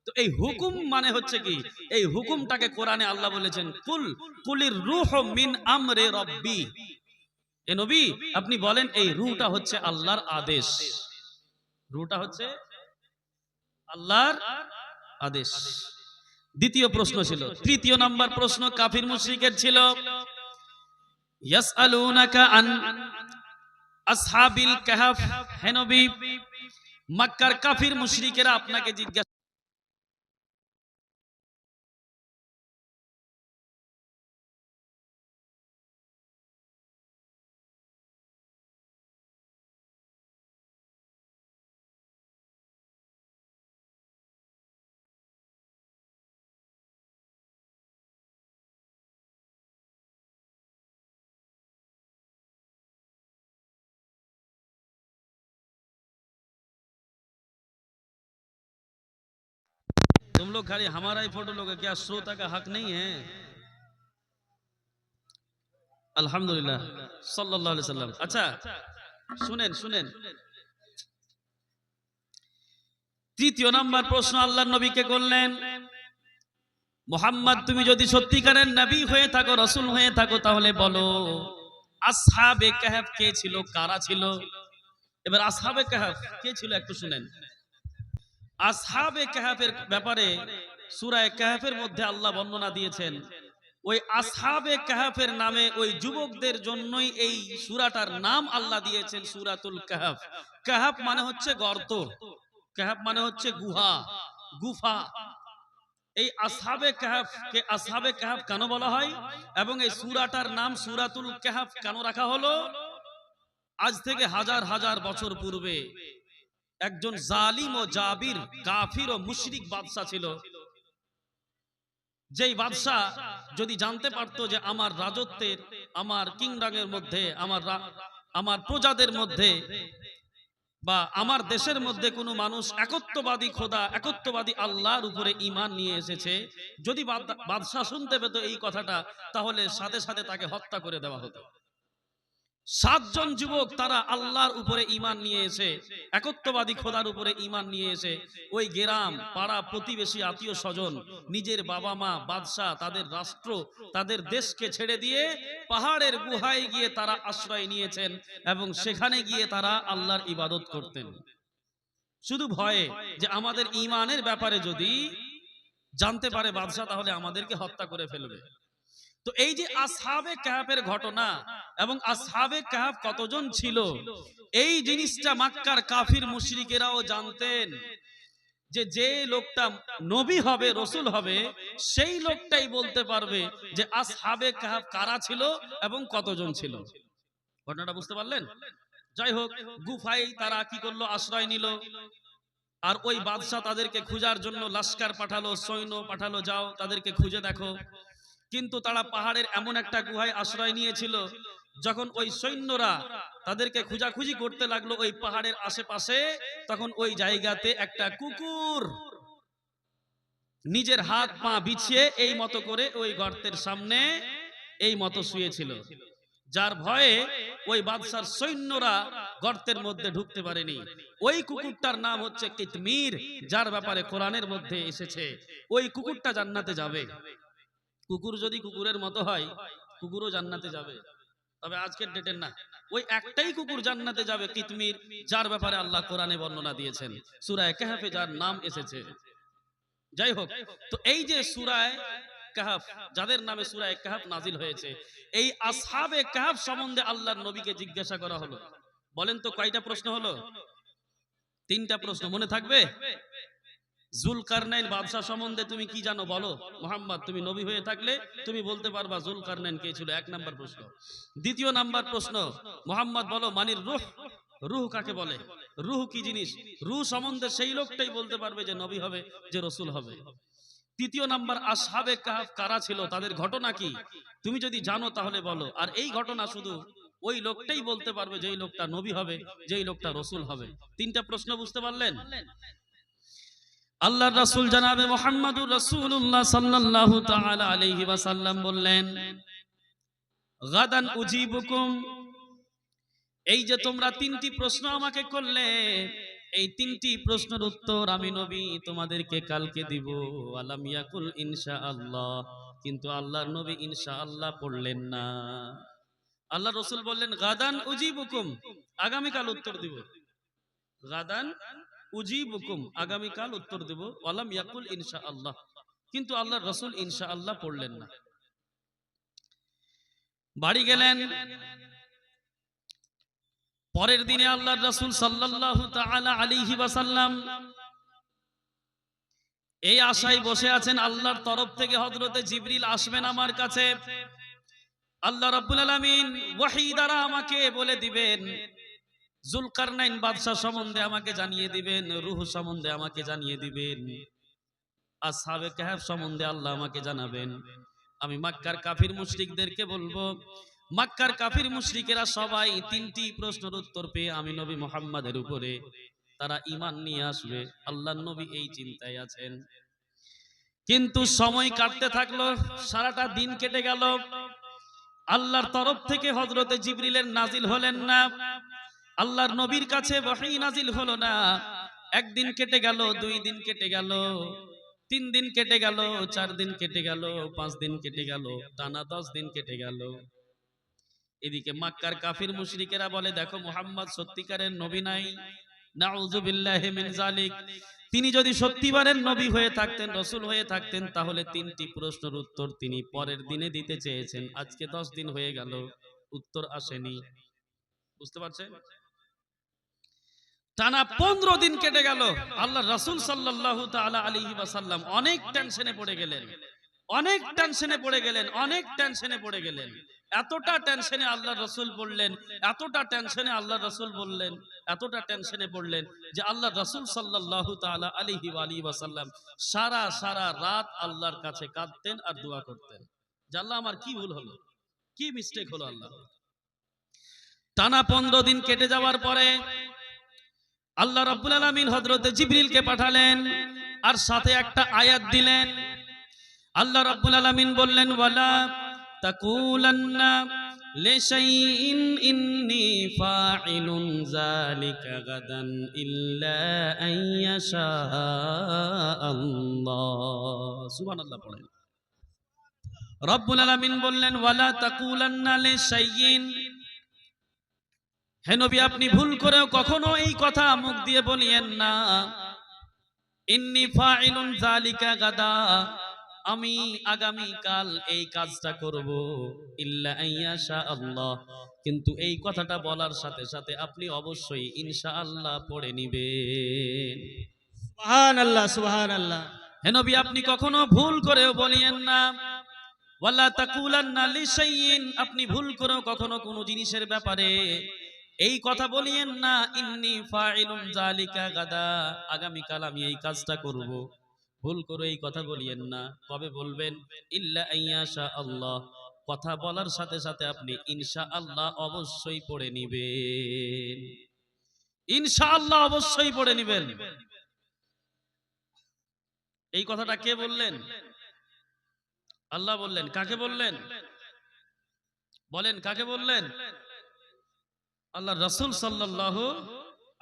তো এই হুকুম মানে হচ্ছে কি, এই হুকুমটাকে কোরআনে আল্লাহ বলেছেন কুলির রূহ মিন আমরি রাব্বি, এ নবী আপনি বলেন এই রূহটা হচ্ছে আল্লাহর আদেশ, রূহটা হচ্ছে আল্লাহর আদেশ। দ্বিতীয় প্রশ্ন ছিল। তৃতীয় নাম্বার প্রশ্ন কাফির মুশরিকের ছিল, ইয়াসআলুনাকা আন আসহাবিল কাহফ, হে নবী মক্কার কাফির মুশরিকেরা আপনাকে জিজ্ঞাসা, तुम लोग खाली हमारा ही फोटो लोगे क्या? श्रोता का हक नहीं है? আলহামদুলিল্লাহ সাল্লাল্লাহু আলাইহি সাল্লাম। আচ্ছা শুনেন শুনেন, তৃতীয় নাম্বার প্রশ্ন আল্লাহর নবীকে করলেন, মুহাম্মদ তুমি যদি সত্যিকারের নবী হয়ে থাকো, রাসূল হয়ে থাকো, তাহলে বলো আসহাবে কাহফ কে ছিল, কারা ছিল? এবার আসহাবে কাহফ কে ছিল একটু শুনেন। আসহাবে কাহফের ব্যাপারে সূরা কাহফের মধ্যে আল্লাহ বর্ণনা দিয়েছেন, ওই আসহাবে কাহফের নামে ওই যুবকদের জন্যই এই সূরাটার নাম আল্লাহ দিয়েছেন সূরাতুল কাহফ। কাহফ মানে হচ্ছে গর্ত, কাহফ মানে হচ্ছে গুহা, গুফা। এই আসহাবে কাহফকে আসহাবে কাহফ কেন বলা হয় এবং এই সূরাটার নাম সূরাতুল কাহফ কেন রাখা হলো? আজ থেকে হাজার হাজার বছর পূর্বে একজন জালিম ও জাবির কাফির ও মুশরিক বাদশা ছিল, যেই বাদশা যদি জানতে পারতো যে আমার রাজত্বের, আমার কিংডমের মধ্যে, আমার প্রজাদের মধ্যে বা আমার দেশের মধ্যে কোনো মানুষ একত্ববাদী খোদা, একত্ববাদী আল্লাহর উপরে ঈমান নিয়ে এসেছে, যদি বাদশা শুনতে পেত এই কথাটা, তাহলে সাথে সাথে তাকে হত্যা করে দেওয়া হতো। 7 জন যুবক তারা আল্লাহর উপরে ঈমান নিয়ে এসে, একত্ববাদী খোদার উপরে ঈমান নিয়ে এসে ওই গ্রাম, পাড়া, প্রতিবেশী, আত্মীয় স্বজন, নিজের বাবা মা, বাদশা, তাদের রাষ্ট্র, তাদের দেশকে ছেড়ে দিয়ে পাহাড়ের গুহায় গিয়ে তারা আশ্রয় নিয়েছেন এবং সেখানে গিয়ে তারা আল্লাহর ইবাদত করতেন, শুধু ভয়ে যে আমাদের ঈমানের ব্যাপারে যদি জানতে পারে বাদশাহ তাহলে আমাদেরকে হত্যা করে ফেলবে। তো এই যে আসহাবে কাহাফের ঘটনা এবং আসহাবে কাহাফ কতজন ছিল, এই জিনিসটা মক্কার কাফির মুশরিকেরাও জানতেন যে যে লোকটা নবী হবে, রসুল হবে, সেই লোকটাই বলতে পারবে যে আসহাবে কাহাফ কারা ছিল এবং কতজন ছিল। ঘটনাটা বুঝতে পারলেন? যাই হোক, গুফায় তারা কি করলো, আশ্রয় নিল। আর ওই বাদশাহ তাদেরকে খোঁজার জন্য লস্কর পাঠালো, সৈন্য পাঠালো, যাও তাদেরকে খুঁজে দেখো। কিন্তু তারা পাহাড়ের এমন একটা গুহায় আশ্রয় নিয়েছিল, যখন ওই সৈন্যরা তাদেরকে খোঁজাখুঁজি করতে লাগলো ওই পাহাড়ের আশেপাশে, তখন ওই জায়গাতে একটা কুকুর নিজের হাত পা বিছিয়ে এই মতো করে ওই গর্তের সামনে এই মতো শুয়েছিল, যার ভয়ে ওই বাদশার সৈন্যরা গর্তের মধ্যে ঢুকতে পারেনি। ওই কুকুরটার নাম হচ্ছে কিতমির, যার ব্যাপারে কোরআনের মধ্যে এসেছে ওই কুকুরটা জান্নাতে যাবে। কুকুর যদি কুকুরের মতো হয়, কুকুরও জান্নাতে যাবে, তবে আজকের ডেটের না। ওই একটাই কুকুর জান্নাতে যাবে, কিতমির, যার ব্যাপারে আল্লাহ কোরআনে বর্ণনা দিয়েছেন, সূরা কাহফে যার নাম এসেছে। যাই হোক, তো এই যে সূরা কাহফ, যাদের নামে সূরা কাহফ নাজিল হয়েছে, এই আসহাবে কাহফ সম্বন্ধে আল্লাহর নবীকে জিজ্ঞাসা করা হলো। বলেন তো কয়টা প্রশ্ন হলো? 3টা প্রশ্ন। মনে থাকবে? জুলকারনাইন বাদশা সম্বন্ধে তুমি কি জানো বলো। মুহাম্মদ, তুমি নবী হয়ে থাকলে তুমি বলতে পারবা জুলকারনাইন কে ছিল, 1 নাম্বার প্রশ্ন। 2য় নাম্বার প্রশ্ন, মুহাম্মদ বলো মানির রূহ, রূহ কাকে বলে, রূহ কি জিনিস, রূহ সম্বন্ধে সেই লোকটাই বলতে পারবে যে নবী হবে, যে রাসূল হবে। 3য় নাম্বার, আসহাবে কাহফ কারা ছিল, তাদের ঘটনা কি, তুমি যদি জানো তাহলে বলো। আর এই ঘটনা শুধু ওই লোকটাই বলতে পারবে যেই লোকটা নবী হবে, যেই লোকটা রাসূল হবে। 3টা প্রশ্ন বুঝতে পারলেন? আল্লাহর রাসূল জনাবে মুহাম্মদুর রাসূলুল্লাহ সাল্লাল্লাহু তাআলা আলাইহি ওয়াসাল্লাম বললেন, গাদান উজিবুকুম, এই যে তোমরা 3টি প্রশ্ন আমাকে করলে, এই 3টি প্রশ্নের উত্তর আমি নবী তোমাদেরকে কালকে দিব। আলাম ইয়াকুল ইনশাআল্লাহ, কিন্তু আল্লাহর নবী ইনশাআল্লাহ পড়লেন না। আল্লাহ রাসূল বললেন গাদান উজিবুকুম, আগামীকাল উত্তর দিব। গাদান উজিবুকুম, আগামীকাল উত্তর দেব। ওয়ালাম ইয়াকুল ইনশাআল্লাহ, কিন্তু আল্লাহর রাসূল ইনশাআল্লাহ পড়লেন না। বাড়ি গেলেন। পরের দিনে আল্লাহর রাসূল সাল্লাল্লাহু তাআলা আলাইহি ওয়াসাল্লাম এই আশায় বসে আছেন আল্লাহর তরফ থেকে হযরতে জিবরিল আসবেন আমার কাছে। আল্লাহ রাব্বুল আলামিন ওহী দ্বারা আমাকে বলে দিবেন, জুলকারনাইন বাদশা সম্বন্ধে আমাকে জানিয়ে দিবেন, রূহ সম্বন্ধে আমাকে জানিয়ে দিবেন, আসহাবে কাহফ সম্বন্ধে আল্লাহ আমাকে জানাবেন। আমি মক্কার কাফির মুশরিকদেরকে বলবো, মক্কার কাফির মুশরিকেরা সবাই 3টি প্রশ্নের উত্তর পেয়ে আমি নবী মুহাম্মাদের উপরে তারা ঈমান নিয়ে আসবে। আল্লাহর নবী এই চিন্তায় আছেন। কিন্তু সময় কাটতে থাকলো, সারাটা দিন কেটে গেল, আল্লাহর তরফ থেকে হযরতে জিবরিলের নাজিল হলেন না, আল্লাহর নবীর কাছে ওহী নাজিল হলো না। 1 দিন কেটে গেল, 2 দিন কেটে গেল, 3 দিন কেটে গেল, 4 দিন কেটে গেল, 5 দিন কেটে গেল, টানা 10 দিন কেটে গেল। এদিকে মক্কার কাফির মুশরিকেরা বলে, দেখো মুহাম্মদ সত্যিকারের নবী নাই, নাউযু বিল্লাহি মিন যালিক। তিনি যদি সত্যিকারের নবী হয়ে থাকতেন, রাসূল হয়ে থাকতেন, তাহলে 3টি প্রশ্নের উত্তর তিনি পরের দিনে দিতে চেয়েছেন। আজকে 10 দিন হয়ে গেল, উত্তর আসেনি। বুঝতে পারছেন? টানা 15 দিন কেটে গেল। আল্লাহ রাসূল সাল্লাল্লাহু তাআলা আলাইহি ওয়াসাল্লাম অনেক টেনশনে পড়ে গেলেন, অনেক টেনশনে পড়ে গেলেন, অনেক টেনশনে পড়ে গেলেন। এতটা টেনশনে আল্লাহ রাসূল পড়লেন, এতটা টেনশনে আল্লাহ রাসূল বললেন, এতটা টেনশনে পড়লেন যে আল্লাহ রাসূল সাল্লাল্লাহু তাআলা আলাইহি ওয়াসাল্লাম সারা রাত আল্লাহর কাছে কাঁদতেন আর দোয়া করতেন যে আল্লাহ আমার কি ভুল হলো, কি মিস্টেক হলো আল্লাহ। টানা 15 দিন কেটে যাওয়ার পরে আল্লাহ রাব্বুল আলামিন হযরতে জিবরিলকে পাঠালেন আর সাথে একটা আয়াত দিলেন। আল্লাহ রাব্বুল আলামিন বললেন, ওয়ালা তাকুলান্না লিশাইইন ইন্নী ফাইলুন যালিকা গাদান ইল্লা আইয়াশা আল্লাহ। সুবহানাল্লাহ পড়েন। রাব্বুল আলামিন বললেন, ওয়ালা তাকুলান্না লিশাইইন, হে নবী আপনি ভুল করেও কখনো এই কথা মুখ দিয়ে বলিয়েন না ইন্নী ফাইলুন যালিকা গাদা, আমি আগামী কাল এই কাজটা করব, ইল্লা আইয়াশা আল্লাহ, কিন্তু এই কথাটা বলার সাথে সাথে আপনি অবশ্যই ইনশাআল্লাহ পড়ে নিবেন। সুবহানাল্লাহ, সুবহানাল্লাহ। হে নবী, আপনি কখনো ভুল করেও বলিয়েন না, ওয়ালা তাকুলান্না লিশাইইন, আপনি ভুল করেও কখনো কোনো জিনিসের ব্যাপারে এই কথা বলিয়েন না, ইন্নী ফাইলুন যালিকা গাদা, আগামী কাল আমি এই কাজটা করব। ভুল করে এই কথা বলিয়েন না। কবে বলবেন? ইল্লা আইয়াশা আল্লাহ, কথা বলার সাথে সাথে আপনি ইনশাআল্লাহ অবশ্যই পড়ে নিবেন। ইনশাআল্লাহ অবশ্যই পড়ে নিবেন। এই কথাটা কে বললেন? আল্লাহ বললেন। কাকে বললেন? বলেন, কাকে বললেন? আল্লাহ রাসূল সাল্লাল্লাহু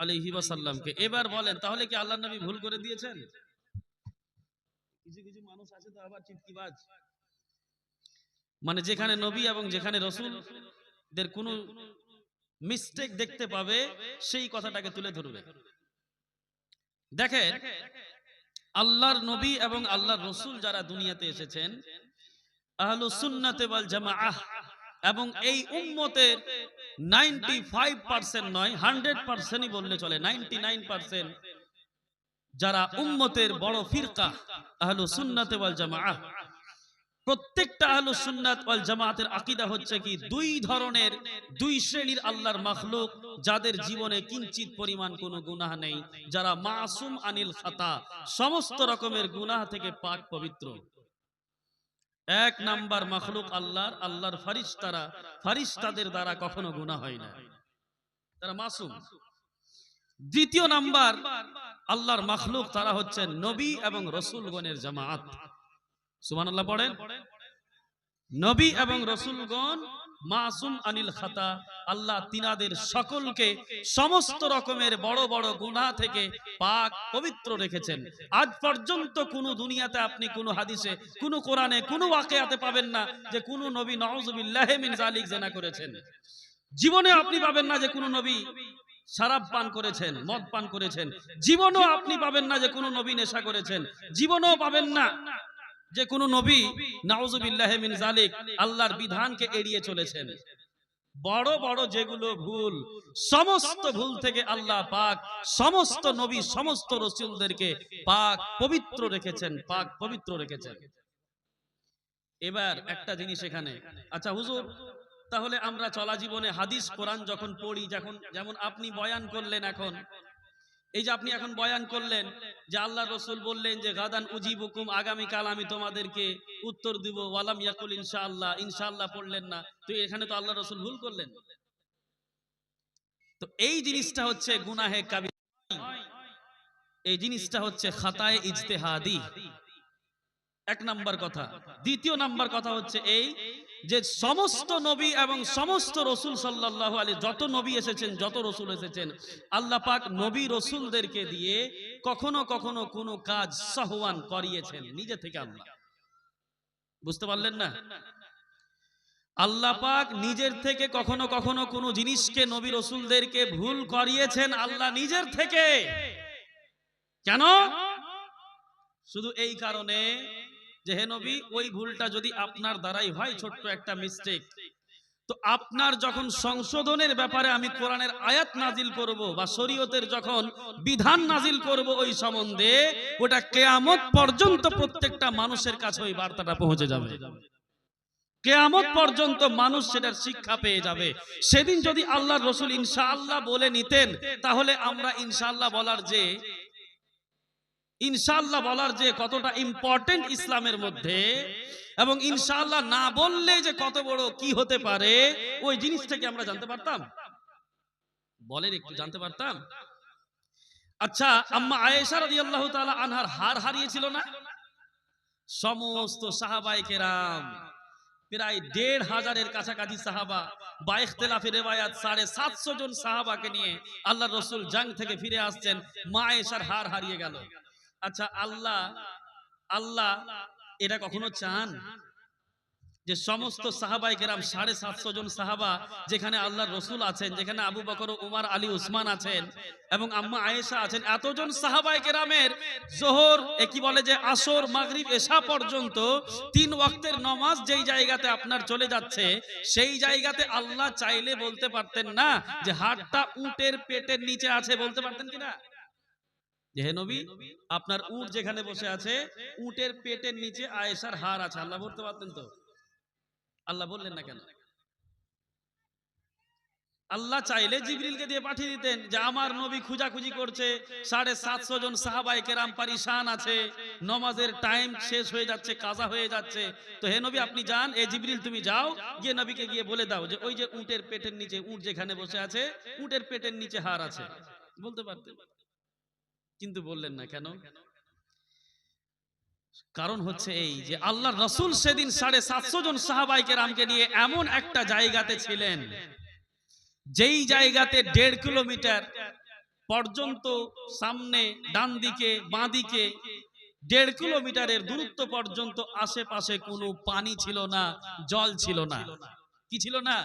আলাইহি ওয়াসাল্লামকে। এবার বলেন, তাহলে কি আল্লাহর নবী ভুল করে দিয়েছেন? কিছু কিছু মানুষ আছে তো আবার চিৎকিবাজ, মানে যেখানে নবী এবং যেখানে রাসূলদের কোনো মিস্টেক দেখতে পাবে সেই কথাটাকে তুলে ধরবে। দেখেন, আল্লাহর নবী এবং আল্লাহর রাসূল যারা দুনিয়াতে এসেছেন, আহলুস সুন্নাতে ওয়াল জামাআহ, এবং এই উম্মতের 95% নয় 100%ই বললে চলে, 99% যারা উম্মতের বড় ফিরকা আহলুস সুন্নাতে ওয়াল জামাআহ, প্রত্যেকটা আহলুস সুন্নাত ওয়াল জামাআতের আকীদা হচ্ছে কি, দুই ধরনের, দুই শ্রেণীর আল্লাহর মাখলুক, যাদের জীবনে কিঞ্চিত পরিমাণ কোনো গুনাহ নেই, যারা মাসুম আনিল খাতা, সমস্ত রকমের গুনাহ থেকে পাক পবিত্র। এক নাম্বার মাখলুক আল্লাহর ফারিস্তারা, ফারিস্তাদের দ্বারা কখনো গুনাহ হয় না, তারা মাসুম। দ্বিতীয় নাম্বার আল্লাহর মাখলুক, তারা হচ্ছেন নবী এবং রাসূলগণের জামাত। সুবহানাল্লাহ পড়েন। নবী এবং রাসূলগণ মাসুম আনিল খাতা, আল্লাহ তিনাদের সকলকে সমস্ত রকমের বড় বড় গুনাহ থেকে পাক পবিত্র রেখেছেন। আজ পর্যন্ত কোন দুনিয়াতে আপনি কোন হাদিসে, কোন কোরআনে, কোন ওয়াকিয়াতে পাবেন না যে কোন নবী নাউযুবিল্লাহি মিন যালিক জিনা করেছেন। জীবনে আপনি পাবেন না যে কোন নবী শরাব পান করেছেন, মদ পান করেছেন। জীবনেও আপনি পাবেন না যে কোন নবী নেশা করেছেন। জীবনেও পাবেন না যে কোন নবী নাউযুবিল্লাহি মিন যালিক আল্লাহর বিধানকে এড়িয়ে চলেছেন। বড় বড় যেগুলো ভুল, সমস্ত ভুল থেকে আল্লাহ পাক সমস্ত নবী, সমস্ত রাসূলদেরকে পাক পবিত্র রেখেছেন, পাক পবিত্র রেখেছেন। এবার একটা জিনিস এখানে, আচ্ছা হুজুর, তাহলে আমরা চলা জীবনে হাদিস কোরআন যখন পড়ি, যেমন আপনি বয়ান করলেন, এখন এই যে আপনি এখন বয়ান করলেন যে আল্লাহ রাসূল বললেন যে গাদান উজিবুকুম, আগামী কাল আমি তোমাদেরকে উত্তর দিব, ওয়ালাম ইয়াকুল ইনশাআল্লাহ, ইনশাআল্লাহ পড়লেন না, তো এখানে তো আল্লাহ রাসূল ভুল করলেন। তো এই জিনিসটা হচ্ছে গুনাহে কাবীরা, এই জিনিসটা হচ্ছে খাতায়ে ইজতিহাদি, এক নাম্বার কথা। দ্বিতীয় নাম্বার কথা হচ্ছে এই যে সমস্ত নবী এবং সমস্ত রাসূল সাল্লাল্লাহু আলাইহি, যত নবী এসেছেন, যত রাসূল এসেছেন, আল্লাহ পাক নবী রাসূলদেরকে দিয়ে কখনো কখনো কোনো কাজ সাহওয়ান করিয়েছেন নিজে থেকে। আল্লাহ, বুঝতে পারলেন না? আল্লাহ পাক নিজের থেকে কখনো কখনো কোনো জিনিসকে নবী রাসূলদেরকে ভুল করিয়েছেন আল্লাহ নিজের থেকে। কেন? শুধু এই কারণে যে হে নবী, ওই ভুলটা যদি আপনার দ্বারাই হয়, ছোট্ট একটা মিস্টেক, তো আপনার যখন সংশোধনের ব্যাপারে আমি কোরআনের আয়াত নাজিল করব বা শরীয়তের যখন বিধান নাজিল করব, ওই সম্বন্ধে ওটা কিয়ামত পর্যন্ত প্রত্যেকটা মানুষের কাছে ওই বার্তাটা পৌঁছে যাবে। কিয়ামত পর্যন্ত মানুষ সেটার শিক্ষা পেয়ে যাবে। সেদিন যদি আল্লাহর রাসূল ইনশাআল্লাহ বলে নিতেন, তাহলে আমরা ইনশাআল্লাহ বলার যে কতটা ইম্পর্টেন্ট ইসলামের মধ্যে, এবং ইনশাআল্লাহ না বললে যে কত বড় কি হতে পারে, ওই জিনিসটাকে আমরা জানতে পারতাম। বলেন, একটু জানতে পারতাম। আচ্ছা, আম্মা আয়েশা রাদিয়াল্লাহু তাআলা আনহার হার হারিয়েছিল না? সমস্ত সাহাবায়ে কেরাম, প্রায় ১৫০০-এর কাছাকাছি সাহাবা, বা ইখতিলাফি রিওয়ায়াত ৭৫০ জন সাহাবাকে নিয়ে আল্লাহর রাসূল জাং থেকে ফিরে আসছেন, মা আয়েশার হার হারিয়ে গেল। আচ্ছা, আল্লাহ এটা কখনো চান? যে সমস্ত সাহাবায়ে কেরাম 750 জন সাহাবা, যেখানে আল্লাহর রাসূল আছেন, যেখানে আবু বকর, উমর, আলী, উসমান আছেন এবং আম্মা আয়েশা আছেন, এতজন সাহাবায়ে কেরামের যোহর কি বলে যে আসর, মাগরিব, এশা পর্যন্ত 3 ওয়াক্তের নামাজ যেই জায়গাতে আপনার চলে যাচ্ছে, সেই জায়গাতে আল্লাহ চাইলে বলতে পারতেন না যে হাতটা উটের পেটের নিচে আছে? বলতে পারতেন কিনা যে হে নবী, আপনার উট যেখানে বসে আছে, উটের পেটের নিচে আয়েশার হার আছে? আল্লাহ বলতে পারতেন তো? আল্লাহ বললেন না কেন? আল্লাহ চাইলে জিবরিলকে দিয়ে পাঠিয়ে দিতেন যে আমার নবী খুঁজাখুঁজি করছে, 750 জন সাহাবায়ে কেরাম পরিশান আছে, নামাজের টাইম শেষ হয়ে যাচ্ছে, কাজা হয়ে যাচ্ছে, তো হে নবী আপনি যান, এ জিবরিল তুমি যাও, গিয়ে নবীকে গিয়ে বলে দাও যে ওই যে উটের পেটের নিচে, উট যেখানে বসে আছে, উটের পেটের নিচে হার আছে। বলতে পারতেন, কিন্তু বললেন না কেন? কারণ হচ্ছে এই যে আল্লাহর রাসূল সেদিন 750 জন সাহাবায়ে কেরামকে নিয়ে এমন একটা জায়গাতে ছিলেন, যেই জায়গাতে 1.5 কিলোমিটার পর্যন্ত সামনে, ডান দিকে, বাঁ দিকে 1.5 কিলোমিটারের দূরত্ব পর্যন্ত আশেপাশে কোনো পানি ছিল না, জল ছিল না। কি ছিল না?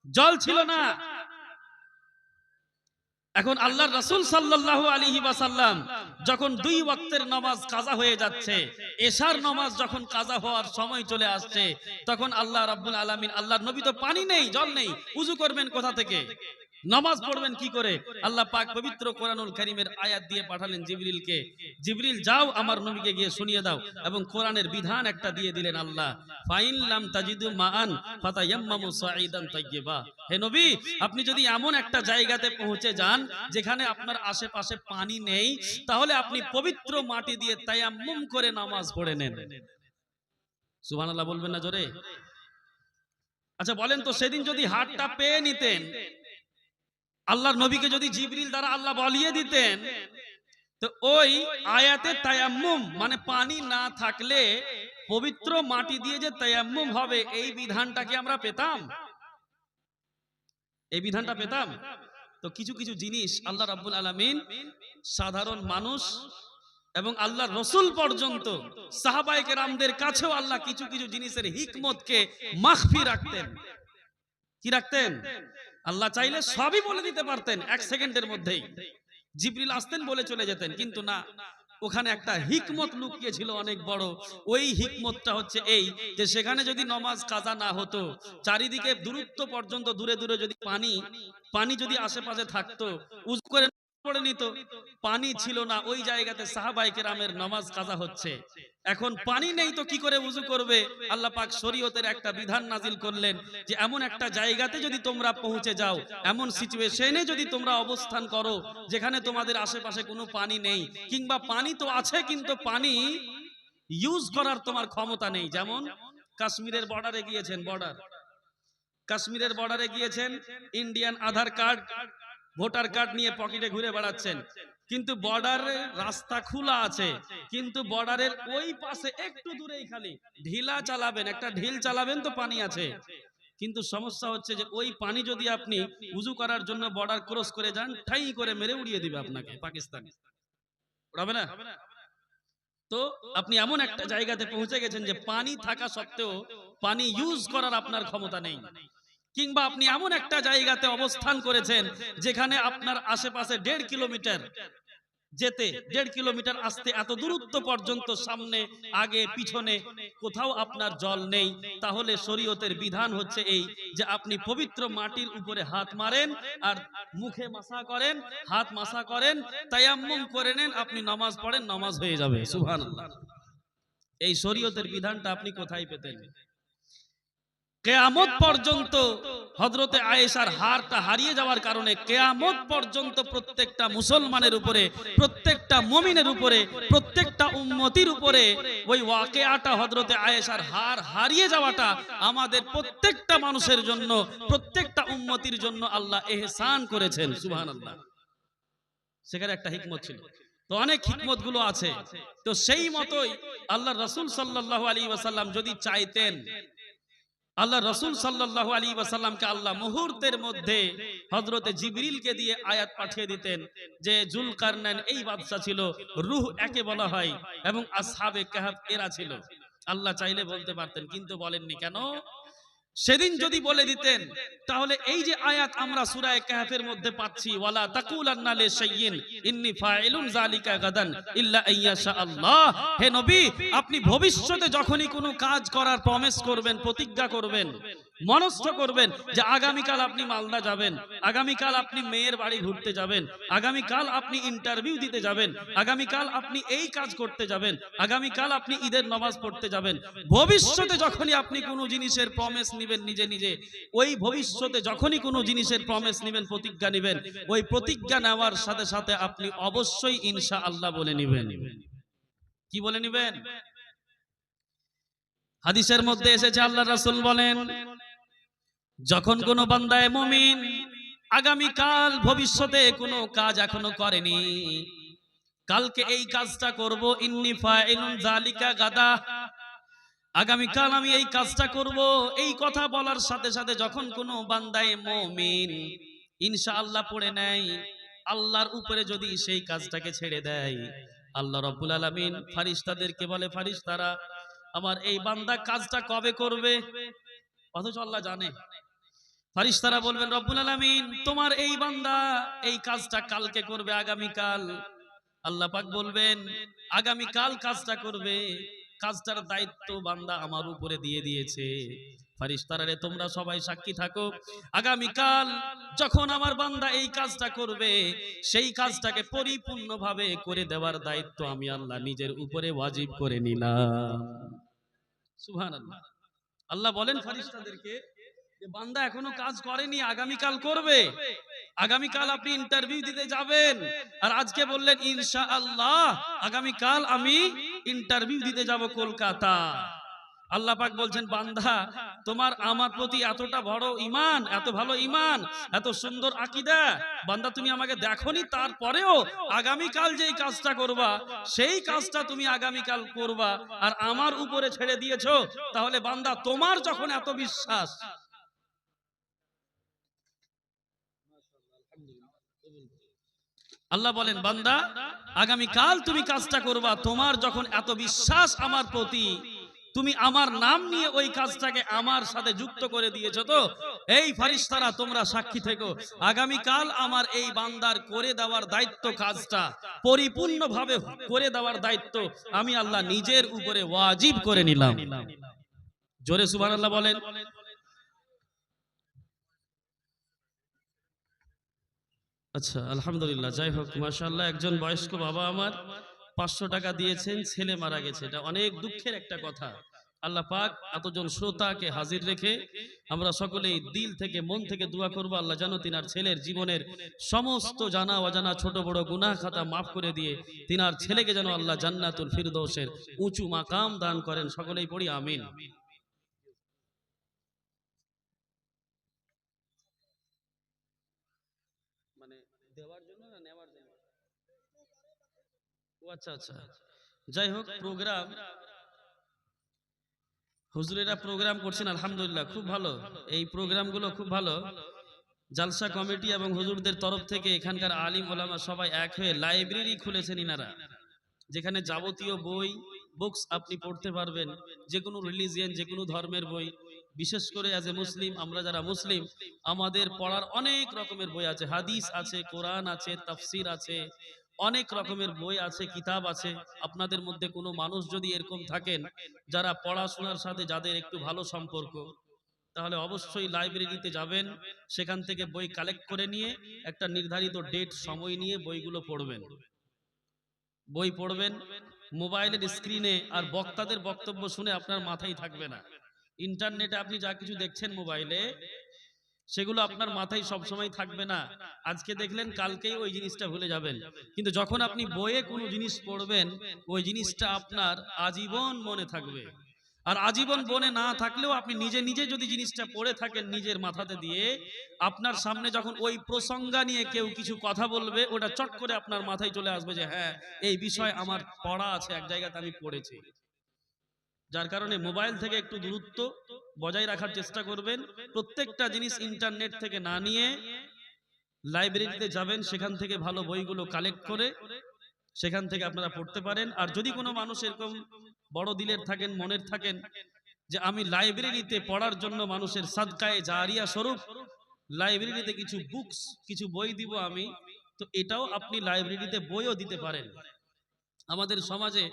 জল ছিল না। এখন আল্লাহর রাসূল সাল্লাল্লাহু আলাইহি ওয়াসাল্লাম যখন 2 ওয়াক্তের নামাজ কাজা হয়ে যাচ্ছে, এশার নামাজ যখন কাজা হওয়ার সময় চলে আসছে, তখন আল্লাহ রাব্বুল আলামিন, আল্লাহর নবী তো পানি নেই, জল নেই, ওযু করবেন কোথা থেকে, নামাজ পড়বেন কি করে? আল্লাহ পাক পবিত্র কোরআনুল কারীমের আয়াত দিয়ে পাঠালেন জিবরিলকে, জিবরিল যাও আমার নবীকে গিয়ে শুনিয়ে দাও, এবং কোরআনের বিধান একটা দিয়ে দিলেন আল্লাহ, ফাইন লাম তাজিদু মান ফাতায়াম্মামু সাঈদান তাইয়্যিবা। হে নবী, আপনি যদি এমন একটা জায়গাতে পৌঁছে যান যেখানে আপনার আশেপাশে পানি নেই, তাহলে আপনি পবিত্র মাটি দিয়ে তায়াম্মুম করে নামাজ পড়ে নেন। সুবহানাল্লাহ বলবেন না জোরে? আচ্ছা বলেন তো, সেদিন যদি হাতটা পেয়ে নিতেন, আল্লাহর নবীকে যদি জিবরিল দ্বারা আল্লাহ বলিয়ে দিতেন, তো ওই আয়াতে তায়াম্মুম মানে পানি না থাকলে পবিত্র মাটি দিয়ে যে তায়াম্মুম হবে, এই বিধানটা কি আমরা পেতাম? এই বিধানটা পেতাম? তো কিছু কিছু জিনিস আল্লাহ রাব্বুল আলামিন সাধারণ মানুষ এবং আল্লাহর রাসূল পর্যন্ত সাহাবায়ে কেরামদের কাছেও আল্লাহ কিছু কিছু জিনিসের হিকমতকে মাখফি রাখতেন। কি রাখতেন? আল্লাহ চাইলে সবই বলে দিতে পারতেন 1 সেকেন্ডের মধ্যেই, জিবরিল আসতেন বলে চলে যেতেন, কিন্তু না, ওখানে একটা হিকমত লুকিয়ে ছিল অনেক বড়। ওই হিকমতটা হচ্ছে এই যে সেখানে যদি নামাজ কাজা না হতো, চারিদিকে দূরত্ব পর্যন্ত দূরে দূরে যদি পানি যদি আশেপাশে থাকতো, উযু করে পড়ে নিত, পানি ছিল না, ওই জায়গাতে সাহাবায়ে কেরামের নামাজ কাজা হচ্ছে। এখন পানি নেই তো কি করে উযু করবে? আল্লাহ পাক শরীয়তের একটা বিধান নাজিল করলেন যে এমন একটা জায়গাতে যদি তোমরা পৌঁছে যাও, এমন সিচুয়েশনে যদি তোমরা অবস্থান করো যেখানে তোমাদের আশেপাশে কোনো পানি নেই, কিংবা পানি তো আছে কিন্তু পানি ইউজ করার তোমার ক্ষমতা নেই। যেমন কাশ্মীরের বর্ডারে গিয়েছেন, কাশ্মীরের বর্ডারে গিয়েছেন, ইন্ডিয়ান আধার কার্ড, ভোটার কার্ড নিয়ে পকেটে ঘুরে বেড়াচ্ছেন, কিন্তু বর্ডারের রাস্তা খোলা আছে, কিন্তু বর্ডারের ওই পাশে একটু দূরেই খালি ঢিলা চালাবেন, একটা ঢিল চালাবেন তো পানি আছে, কিন্তু সমস্যা হচ্ছে যে ওই পানি যদি আপনি উযু করার জন্য বর্ডার ক্রস করে যান, ঠাই করে মেরে উড়িয়ে দিবে আপনাকে পাকিস্তানি, উড়াবে না? তো আপনি এমন একটা জায়গাতে পৌঁছে গেছেন যে পানি থাকা সত্ত্বেও পানি ইউজ করার আপনার ক্ষমতা নেই, কিংবা আপনি এমন একটা জায়গাতে অবস্থান করেছেন যেখানে আপনার আশেপাশে 1.5 কিলোমিটার যেতে, 1.5 কিলোমিটার আসতে এত দূরত্ব পর্যন্ত সামনে আগে পিছনে কোথাও আপনার জল নেই, তাহলে শরীয়তের বিধান হচ্ছে এই যে আপনি পবিত্র মাটির উপরে হাত মারেন আর মুখে মাসা করেন, হাত মাসা করেন, তায়াম্মুম করে নেন, আপনি নামাজ পড়েন, নামাজ হয়ে যাবে। সুবহানাল্লাহ। এই শরীয়তের বিধানটা আপনি কোথায় পেতেন? কিয়ামত পর্যন্ত হযরতে আয়েশার হারটা হারিয়ে যাওয়ার কারণে কিয়ামত পর্যন্ত প্রত্যেকটা মুসলমানের উপরে, প্রত্যেকটা মুমিনের উপরে, প্রত্যেকটা উম্মতির উপরে ওই ওয়াকিয়াটা, হযরতে আয়েশার হার হারিয়ে যাওয়াটা আমাদের প্রত্যেকটা মানুষের জন্য, প্রত্যেকটা উম্মতির জন্য আল্লাহ ইহসান করেছেন। সুবহানাল্লাহ। সেখানে একটা হিকমত ছিল। তো অনেক হিকমত গুলো আছে। তো সেই মতোই আল্লাহর রাসূল সাল্লাল্লাহু আলাইহি ওয়াসাল্লাম যদি চাইতেন, আল্লাহ রাসূল সাল্লাল্লাহু আলাইহি ওয়াসাল্লামকে আল্লাহ মুহূর্তের মধ্যে হযরতে জিবরিলকে দিয়ে আয়াত পাঠিয়ে দিতেন যে জুলকারনাইন এই বাদশা ছিল, রূহ একে বলা হয়, এবং আসহাবে কাহফ এরা ছিল। আল্লাহ চাইলে বলতে পারতেন, কিন্তু বলেননি কেন? সেদিন যদি বলে দিতেন তাহলে এই যে আয়াত আমরা সূরা কাহফের মধ্যে পাচ্ছি, ওয়ালা তাকুলান্না লিশাইইন ইন্নী ফাইলুন যালিকা গাদান ইল্লা আইয়াশা আল্লাহ, হে নবী আপনি ভবিষ্যতে যখনই কোনো কাজ করার প্রমিস করবেন, প্রতিজ্ঞা করবেন, মনস্থ করবেন যে আগামীকাল আপনি মালদা যাবেন, আগামীকাল আপনি মেয়ের বাড়ি ঘুরতে যাবেন, আগামীকাল আপনি ইন্টারভিউ দিতে যাবেন, আগামীকাল আপনি এই কাজ করতে যাবেন, আগামীকাল আপনি ঈদের নামাজ পড়তে যাবেন, ভবিষ্যতে যখনই আপনি কোনো জিনিসের প্রমিস নেবেন নিজে নিজে, ওই ভবিষ্যতে যখনই কোনো জিনিসের প্রমিস নেবেন, প্রতিজ্ঞা নেবেন, ওই প্রতিজ্ঞা নেওয়ার সাথে সাথে আপনি অবশ্যই ইনশাআল্লাহ বলে নেবেন। কি বলে নেবেন? হাদিসের মধ্যে এসেছে, আল্লাহর রাসূল বলেন, যখন কোনো বান্দায়ে মুমিন আগামীকাল ভবিষ্যতে কোনো কাজ এখনো করেনি, কালকে এই কাজটা করব, ইন্নী ফাইলুন যালিকা গাদা, আগামীকাল আমি এই কাজটা করব, এই কথা বলার সাথে সাথে যখন কোনো বান্দায়ে মুমিন ইনশাআল্লাহ পড়ে নেয়, আল্লাহর উপরে যদি সেই কাজটাকে ছেড়ে দেয়, আল্লাহ রাব্বুল আলামিন ফেরেশতাদেরকে বলে, ফেরেশতারা আমার এই বান্দা কাজটা কবে করবে? অথচ আল্লাহ জানে। ফেরেশতারা বলবেন, রব্বুল আলামিন তোমার এই বান্দা এই কাজটা কালকে করবে, আগামীকাল। আল্লাহ পাক বলবেন, আগামীকাল কাজটা করবে, কাজটার দায়িত্ব বান্দা আমার উপরে দিয়ে দিয়েছে। ফেরেশতারা রে তোমরা সবাই সাক্ষী থাকো, আগামীকাল যখন আমার বান্দা এই কাজটা করবে, সেই কাজটাকে পরিপূর্ণভাবে করে দেওয়ার দায়িত্ব আমি আল্লাহ নিজের উপরে ওয়াজিব করে নিলাম। সুবহানাল্লাহ। আল্লাহ বলেন ফেরেশতাদেরকে যে বান্দা এখনো কাজ করেনি, আগামীকাল করবে, আগামীকাল আপনি ইন্টারভিউ দিতে যাবেন, আর আজকে বললেন ইনশাআল্লাহ আগামীকাল আমি ইন্টারভিউ দিতে যাব কলকাতা। আল্লাহ পাক বলছেন, বান্দা তোমার আমার প্রতি এতটা বড় ঈমান, এত ভালো ঈমান, এত সুন্দর আকীদা, বান্দা তুমি আমাকে দেখোনি, তারপরেও আগামীকাল যেই কাজটা করবা সেই কাজটা তুমি আগামীকাল করবা আর আমার উপরে ছেড়ে দিয়েছো, তাহলে বান্দা তোমার যখন এত বিশ্বাস, আল্লাহ বলেন বান্দা আগামীকাল তুমি কাজটা করবা, তোমার যখন এত বিশ্বাস আমার প্রতি, তুমি আমার নাম নিয়ে ওই কাজটাকে আমার সাথে যুক্ত করে দিয়েছো, তো এই ফেরেশতারা তোমরা সাক্ষী থেকো, আগামীকাল আমার এই বান্দার করে দেওয়ার দায়িত্ব, কাজটা পরিপূর্ণভাবে করে দেওয়ার দায়িত্ব আমি আল্লাহ নিজের উপরে ওয়াজিব করে নিলাম। জোরে সুবহানাল্লাহ বলেন। আচ্ছা আলহামদুলিল্লাহ, যাই হোক মাশাআল্লাহ, একজন বয়স্ক বাবা আমার 500 টাকা দিয়েছেন, ছেলে মারা গেছে, এটা অনেক দুঃখের একটা কথা। আল্লাহ পাক এতজন শ্রোতাকে হাজির রেখে আমরা সকলেই দিল থেকে মন থেকে দোয়া করব, আল্লাহ যেন তিনার ছেলের জীবনের সমস্ত জানা অজানা ছোট বড় গুনাহ খাতা মাফ করে দিয়ে তিনার ছেলেকে যেন আল্লাহ জান্নাতুল ফিরদৌসের উঁচু মাকাম দান করেন। সকলেই পড়ি আমিন। মানে দেওয়ার জন্য না নেওয়ার জন্য? ও আচ্ছা আচ্ছা, যাই হোক প্রোগ্রাম, হুজুরেরা প্রোগ্রাম করছেন আলহামদুলিল্লাহ, খুব ভালো, এই প্রোগ্রামগুলো খুব ভালো। জালসা কমিটি এবং হুজুরদের তরফ থেকে এখানকার আলিম ওলামা সবাই এক হয়ে লাইব্রেরি খুলেছেন ইনারা, যেখানে যাবতীয় বই বুকস আপনি পড়তে পারবেন, যে কোনো রিলিজিয়ান, যে কোনো ধর্মের বই। বিশেষ করে অ্যাজ এ মুসলিম, আমরা যারা মুসলিম আমাদের পড়ার অনেক রকমের বই আছে, হাদিস আছে, কোরআন আছে, তাফসির আছে, অনেক রকমের বই আছে, কিতাব আছে। আপনাদের মধ্যে কোনো মানুষ যদি এরকম থাকেন যারা পড়াশোনার সাথে যাদের একটু ভালো সম্পর্ক, তাহলে অবশ্যই লাইব্রেরিতে যাবেন, সেখান থেকে বই কালেক্ট করে নিয়ে একটা নির্ধারিত ডেট সময় নিয়ে বইগুলো পড়বেন। বই পড়বেন, মোবাইলের স্ক্রিনে আর বক্তাদের বক্তব্য শুনে আপনার মাথায় থাকবে না। ইন্টারনেটে আপনি যা কিছু দেখছেন মোবাইলে, সেগুলো আপনার মাথায় সবসময় থাকবে না, আজকে দেখলেন কালকেই ওই জিনিসটা ভুলে যাবেন। কিন্তু যখন আপনি বইয়ে কোনো জিনিস পড়বেন, ওই জিনিসটা আপনার আজীবন মনে থাকবে। আর আজীবন মনে না থাকলেও আপনি নিজে নিজে যদি জিনিসটা পড়ে থাকেন নিজের মাথাতে দিয়ে, আপনার সামনে যখন ওই প্রসঙ্গা নিয়ে কেউ কিছু কথা বলবে, ওটা চট করে আপনার মাথায় চলে আসবে যে হ্যাঁ এই বিষয় আমার পড়া আছে, এক জায়গাতে আমি পড়েছি। যার কারণে মোবাইল থেকে একটু দূরত্ব বজায় রাখার চেষ্টা করবেন। প্রত্যেকটা জিনিস ইন্টারনেট থেকে না নিয়ে লাইব্রেরিতে যাবেন, সেখান থেকে ভালো বইগুলো কালেক্ট করে সেখান থেকে আপনারা পড়তে পারেন। আর যদি কোনো মানুষ এরকম বড় দিলের থাকেন, মনের থাকেন যে আমি লাইব্রেরিতে পড়ার জন্য মানুষের সাদকায়ে জারিয়া স্বরূপ লাইব্রেরিতে কিছু বুকস, কিছু বই দিব আমি, তো এটাও আপনি লাইব্রেরিতে বইও দিতে পারেন। আমাদের সমাজে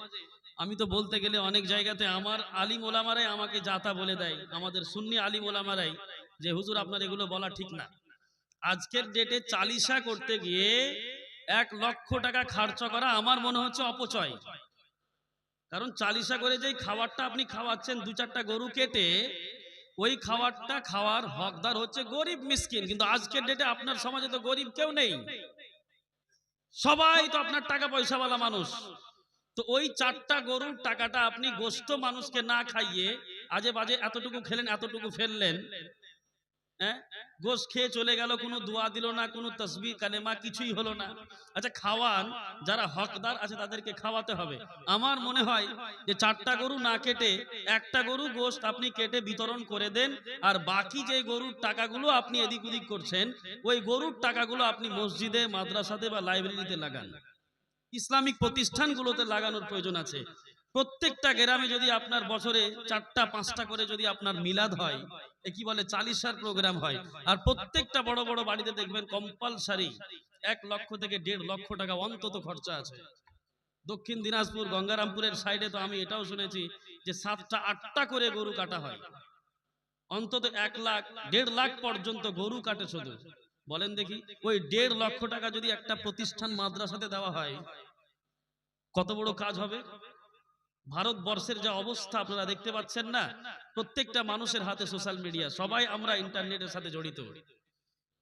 আমি তো বলতে গেলে অনেক জায়গাতে আমার আলিম ওলামারাই আমাকে যাতা বলে দেয়, আমাদের সুন্নি আলিম ওলামারাই, যে হুজুর আপনার এগুলো বলা ঠিক না। আজকের ডেটে চালিশা করতে গিয়ে 1 লক্ষ টাকা খরচ করা আমার মনে হচ্ছে অপচয়। কারণ চালিশা করে যেই খাবারটা আপনি খাওয়াচ্ছেন 2-4টা গরু কেটে, ওই খাবারটা খাওয়ার হকদার হচ্ছে গরিব মিসকিন। কিন্তু আজকের ডেটে আপনার সমাজে তো গরিব কেউ নেই, সবাই তো আপনার টাকা পয়সাওয়ালা মানুষ। তো ওই 4টা গরুর টাকাটা আপনি গোশত মানুষকে না খাইয়ে আজে বাজে এতটুকু খেলেন, এতটুকু ফেললেন, হ্যাঁ, গোশত খেয়ে চলে গেল, কোনো দোয়া দিল না, কোনো তাসবিহ কালেমা কিছুই হলো না। আচ্ছা, খাওয়ান, যারা হকদার আছে তাদেরকে খাওয়াতে হবে। আমার মনে হয় যে 4টা গরু না কেটে 1টা গরু গোশত আপনি কেটে বিতরণ করে দেন, আর বাকি যে গরুর টাকাগুলো আপনি এদিক ওদিক করছেন, ওই গরুর টাকাগুলো আপনি মসজিদে, মাদ্রাসাতে বা লাইব্রেরিতে লাগান, ইসলামিক প্রতিষ্ঠানগুলোতে লাগানোর প্রয়োজন আছে। প্রত্যেকটা গ্রামে যদি আপনার বছরে 4টা-5টা করে যদি আপনার মিলাদ হয়, কি বলে চালিশার প্রোগ্রাম হয়, আর প্রত্যেকটা বড় বড় বাড়িতে দেখবেন কম্পালসারি 1 লক্ষ থেকে 1.5 লক্ষ টাকা অন্তত খরচা আছে। দক্ষিণ দিনাজপুর গঙ্গারামপুরের সাইডে তো আমি এটাও শুনেছি যে 7টা-8টা করে গরু কাটা হয়, অন্তত 1 লাখ 1.5 লাখ পর্যন্ত গরু কাটে শুধু। বলেন দেখি, ওই 1.5 লক্ষ টাকা যদি একটা প্রতিষ্ঠান মাদ্রাসাতে দেওয়া হয়, কত বড় কাজ হবে। ভারতবর্ষের যা অবস্থা আপনারা দেখতে পাচ্ছেন না, প্রত্যেকটা মানুষের হাতে সোশ্যাল মিডিয়া, সবাই আমরা ইন্টারনেটের সাথে জড়িত।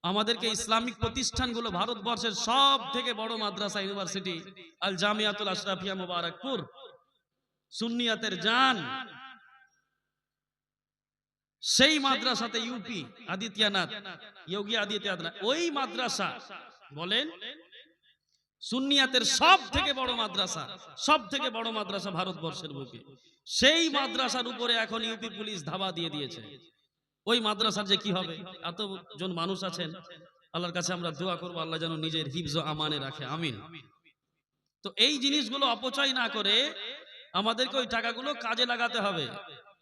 আমাদেরকে ইসলামিক প্রতিষ্ঠানগুলো, ভারতবর্ষের সব থেকে বড় মাদ্রাসা ইউনিভার্সিটি আল জামিয়াতুল আশরাফিয়া মুবারকপুর, সুন্নিয়াতের জান, সেই মাদ্রাসাতে ইউপি আদিত্যনাথ, যোগী আদিত্যনাথ, ওই মাদ্রাসা বলেন সুন্নিয়াতের সব থেকে বড় মাদ্রাসা, সব থেকে বড় মাদ্রাসা ভারতবর্ষের বুকে। সেই মাদ্রাসার উপরে এখন ইউপি পুলিশ ধাওয়া দিয়ে দিয়েছে। ওই মাদ্রাসার যে কি হবে, এতজন মানুষ আছেন, আল্লাহর কাছে আমরা দোয়া করবো আল্লাহ যেন নিজের হিফজ ও আমানে রাখে, আমিন। তো এই জিনিসগুলো অপচয় না করে আমাদেরকে ওই টাকাগুলো কাজে লাগাতে হবে।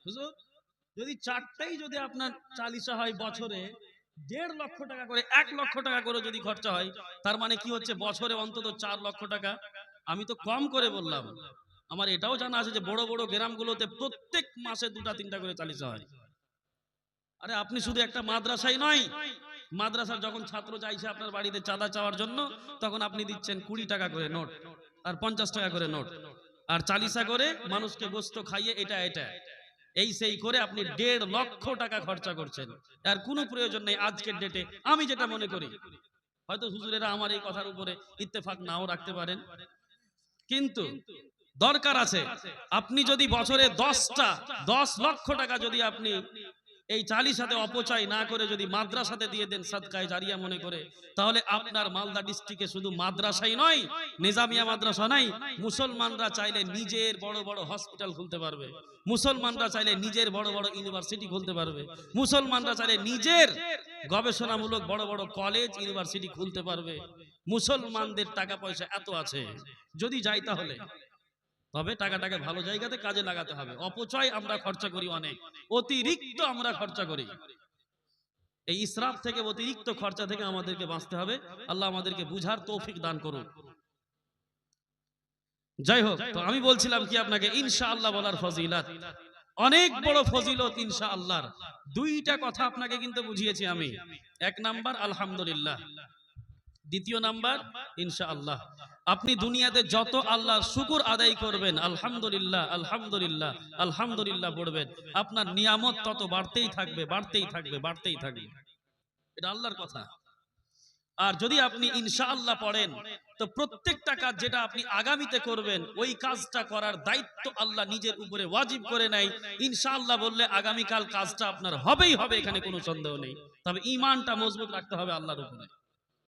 হুজুর, যদি 4টাই যদি আপনার চালিশা হয় বছরে 1.5 লক্ষ টাকা করে, 1 লক্ষ টাকা করে যদি খরচা হয়, তার মানে কি হচ্ছে বছরে অন্তত 4 লক্ষ টাকা। আমি তো কম করে বললাম, আমার এটাও জানা আছে যে বড় বড় গ্রামগুলোতে প্রত্যেক মাসে 2টা-3টা করে চালিশা হয়। আরে আপনি শুধু একটা মাদ্রাসাই নয়, মাদ্রাসার যখন ছাত্র চাইছে আপনার বাড়িতে চাঁদা চাওয়ার জন্য, তখন আপনি দিচ্ছেন 20 টাকা করে নোট আর 50 টাকা করে নোট, আর চালিশা করে মানুষকে গোশত খাইয়ে এটা এই সেই করে আপনি 1.5 লক্ষ টাকা খরচা করছেন। আর কোনো প্রয়োজন নেই আজকের ডেটে। আমি যেটা মনে করি, হয়তো হুজুরেরা আমার এই কথার উপরে ইত্তেফাক নাও রাখতে পারেন, কিন্তু দরকার আছে আপনি যদি বছরে 10 লক্ষ টাকা যদি আপনি এই চালিশাতে অপচয় না করে যদি মাদ্রাসাতে দিয়ে দেন সাদকায়ে জারিয়া মনে করে, তাহলে আপনার মালদা ডিস্ট্রিক্টে শুধু মাদ্রাসাই নয়, নিজামিয়া মাদ্রাসা নাই, মুসলমানরা চাইলে নিজের বড় বড় হসপিটাল খুলতে পারবে, মুসলমানরা চাইলে নিজের বড় বড় ইউনিভার্সিটি খুলতে পারবে, মুসলমানরা চাইলে নিজের গবেষণামূলক বড় বড় কলেজ ইউনিভার্সিটি খুলতে পারবে। মুসলমানদের টাকা পয়সা এত আছে, যদি যাই তাহলে। তবে টাকাটাকে ভালো জায়গাতে কাজে লাগাতে হবে। অপচয় আমরা খরচা করি অনেক, অতিরিক্ত আমরা খরচা করি। এই ইসরাফ থেকে, অতিরিক্ত খরচা থেকে আমাদেরকে বাঁচতে হবে। আল্লাহ আমাদেরকে বুঝার তৌফিক দান করুন। যাই হোক, তো আমি বলছিলাম কি আপনাকে, ইনশাআল্লাহ বলার ফজিলত অনেক বড় ফজিলত ইনশাআল্লাহর। 2টা কথা আপনাকে কিন্তু বুঝিয়েছি আমি। 1 নাম্বার আলহামদুলিল্লাহ, 2য় নাম্বার ইনশাআল্লাহ। আপনি দুনিয়াতে যত আল্লাহর শুকর আদায় করবেন, আলহামদুলিল্লাহ আলহামদুলিল্লাহ আলহামদুলিল্লাহ পড়বেন, আপনার নিয়ামত তত বাড়তেই থাকবে, বাড়তেই থাকবে, বাড়তেই থাকবে। এটা আল্লাহর কথা। আর যদি আপনি ইনশাআল্লাহ পড়েন, তো প্রত্যেকটা কাজ যেটা আপনি আগামীতে করবেন, ওই কাজটা করার দায়িত্ব আল্লাহ নিজের উপরে ওয়াজিব করে নেয়। ইনশাআল্লাহ বললে আগামীকাল কাজটা আপনার হবেই হবে, এখানে কোনো সন্দেহ নেই। তবে ঈমানটা মজবুত রাখতে হবে আল্লাহর উপরে।